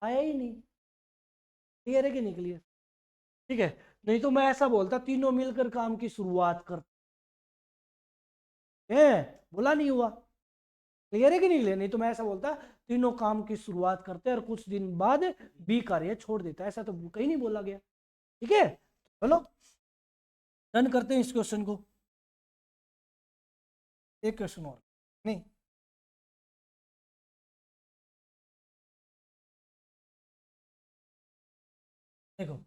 आया ही नहीं, क्लियर है कि नहीं क्लियर, ठीक है। नहीं तो मैं ऐसा बोलता तीनों मिलकर काम की शुरुआत करते हैं, बोला नहीं हुआ, क्लियर है कि नहीं क्लियर, नहीं तो मैं ऐसा बोलता तीनों काम की शुरुआत करते हैं और कुछ दिन बाद बी कार्य छोड़ देता है, ऐसा तो कहीं नहीं बोला गया, ठीक है। चलो डन करते हैं इस क्वेश्चन को, एक क्वेश्चन और नहीं, देखो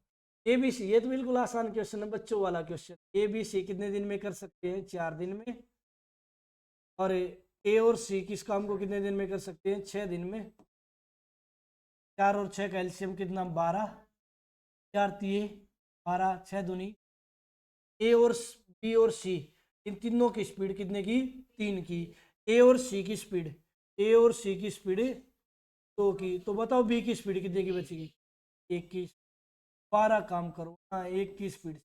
ए बी सी, ये तो बिल्कुल आसान क्वेश्चन है, बच्चों वाला क्वेश्चन, ए बी सी कितने दिन में कर सकते हैं, 4 दिन में, और ए और सी किस काम को कितने दिन में कर सकते हैं, 6 दिन में, 4 और 6 का एलसीएम कितना, 12, 4 × 3 = 12, 6 दूनी, ए और बी और सी इन तीनों की स्पीड कितने की, 3 की, ए और सी की स्पीड, ए और सी की स्पीड 2 की, तो बताओ बी की स्पीड कितने की बचेगी, 1 की, 12 काम करो, हाँ 1 की स्पीड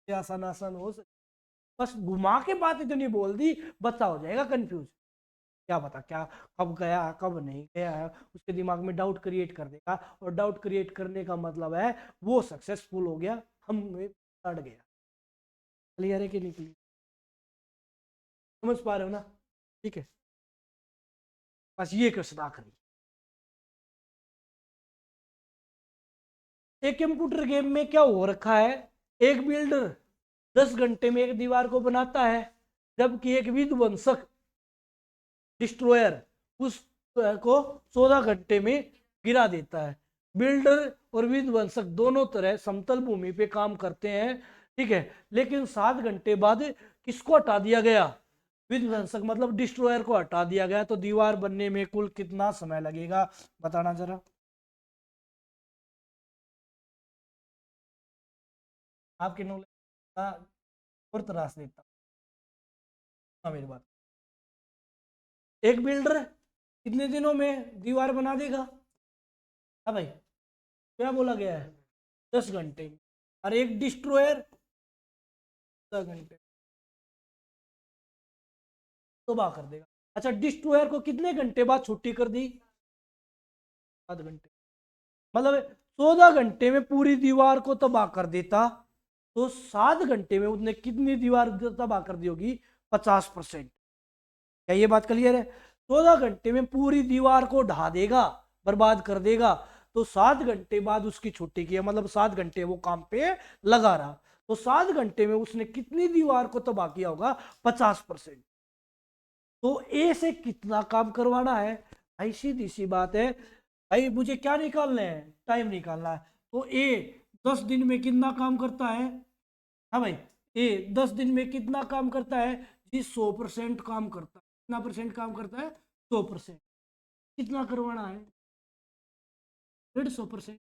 से आसान आसान हो सकता, बस घुमा के बात इतनी बोल दी, बच्चा हो जाएगा कंफ्यूज, क्या पता क्या कब गया कब नहीं गया है, उसके दिमाग में डाउट क्रिएट कर देगा, और डाउट क्रिएट करने का मतलब है वो सक्सेसफुल हो गया, हम अड़ गया, क्लियर है कि नहीं क्लियर, समझ पा रहे हो ना, ठीक है, बस ये क्वेश्चन आखिरी, एक कंप्यूटर गेम में क्या हो रखा है, एक बिल्डर 10 घंटे में एक दीवार को बनाता है, जबकि एक विध्वंसक डिस्ट्रॉयर उस को 14 घंटे में गिरा देता है। बिल्डर और विध्वंसक दोनों तरह समतल भूमि पे काम करते हैं, ठीक है, लेकिन 7 घंटे बाद किसको हटा दिया गया, विध्वंसक मतलब डिस्ट्रॉयर को हटा दिया गया, तो दीवार बनने में कुल कितना समय लगेगा, बताना जरा, आपके नॉलेज का और तराश देता हूं मेरी बात, एक बिल्डर कितने दिनों में दीवार बना देगा, हाँ भाई क्या बोला गया है, 10 घंटे में, और एक डिस्ट्रॉयर 10 घंटे तबाह कर देगा। अच्छा डिस्ट्रॉयर को कितने घंटे बाद छुट्टी कर दी, 7 घंटे, मतलब 14 घंटे में पूरी दीवार को तबाह कर देता, तो 7 घंटे में उसने कितनी दीवार तबाह कर दी होगी, 50%, क्या ये बात क्लियर है, 14 घंटे में पूरी दीवार को ढा देगा, बर्बाद कर देगा, तो 7 घंटे बाद उसकी छुट्टी की है, मतलब 7 घंटे वो काम पे लगा रहा, तो 7 घंटे में उसने कितनी दीवार को तबाह किया होगा, 50%, तो ए से कितना काम करवाना है, भाई सीधी सी बात है, भाई मुझे क्या निकालना है, टाइम निकालना है, तो ए 10 दिन में कितना काम करता है, हाँ भाई ए 10 दिन में कितना काम करता है जी, 100% काम करता है, कितना परसेंट काम करता है, 100%, कितना करवाना है, 150%,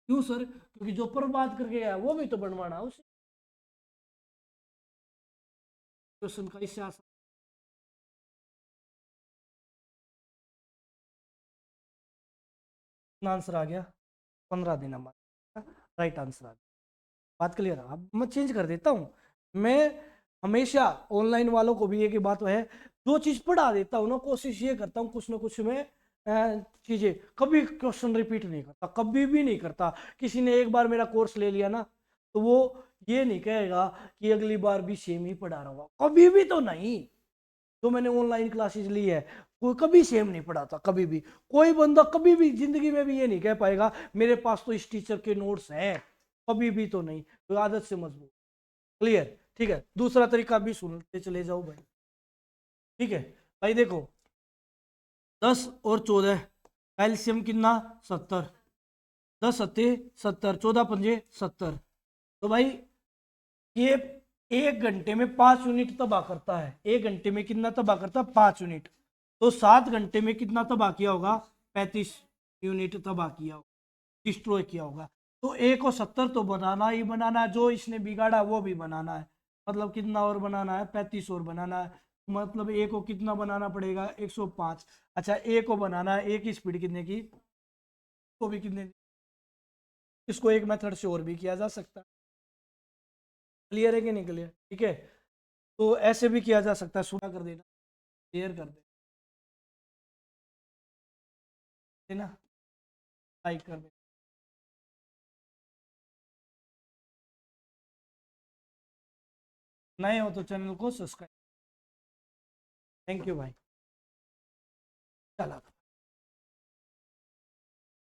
क्यों सर, क्योंकि जो बर्बाद करके गया वो भी तो बनवाना उसे, क्वेश्चन का इससे आसान आंसर आ गया, 15 दिन हमारा राइट आंसर आ गया, बात क्लियर है, अब मैं चेंज कर देता हूँ, मैं हमेशा ऑनलाइन वालों को भी एक बात है, जो चीज़ पढ़ा देता हूँ ना कोशिश ये करता हूँ कुछ ना कुछ मैं चीज़ें, कभी क्वेश्चन रिपीट नहीं करता, कभी भी नहीं करता, किसी ने एक बार मेरा कोर्स ले लिया ना तो वो ये नहीं कहेगा कि अगली बार भी सेम ही पढ़ा रहा होगा, कभी भी तो नहीं, जो मैंने ऑनलाइन क्लासेस ली है कोई कभी सेम नहीं पढ़ाता, कभी भी कोई बंदा कभी भी जिंदगी में भी ये नहीं कह पाएगा मेरे पास तो इस टीचर के नोट्स हैं, कभी भी तो नहीं, तो आदत से मजबूत, क्लियर, ठीक है, दूसरा तरीका भी सुनते चले जाओ भाई, ठीक है, भाई देखो 10 और 14 का एलसीएम कितना 70, 10 सत्ते 70, 14 पंजे 70। तो भाई ये 1 घंटे में 5 यूनिट तबाह करता है। 1 घंटे में कितना तबाह करता है 5 यूनिट। तो 7 घंटे में कितना तबाह किया होगा 35 यूनिट तबाह किया होगा, डिस्ट्रॉय किया होगा। तो 1 को 70 तो बनाना ही बनाना है, जो इसने बिगाड़ा वो भी बनाना है। मतलब कितना और बनाना है 35 और बनाना है। मतलब ए को कितना बनाना पड़ेगा 105। अच्छा ए को बनाना है, ए की स्पीड कितने की, को भी कितने, इसको एक मेथड से और भी किया जा सकता है। क्लियर है कि नहीं क्लियर? ठीक है, तो ऐसे भी किया जा सकता है। सुना कर देना, क्लियर कर देना, लाइक कर देना। नए हो तो चैनल को सब्सक्राइब। थैंक यू भाई। चला।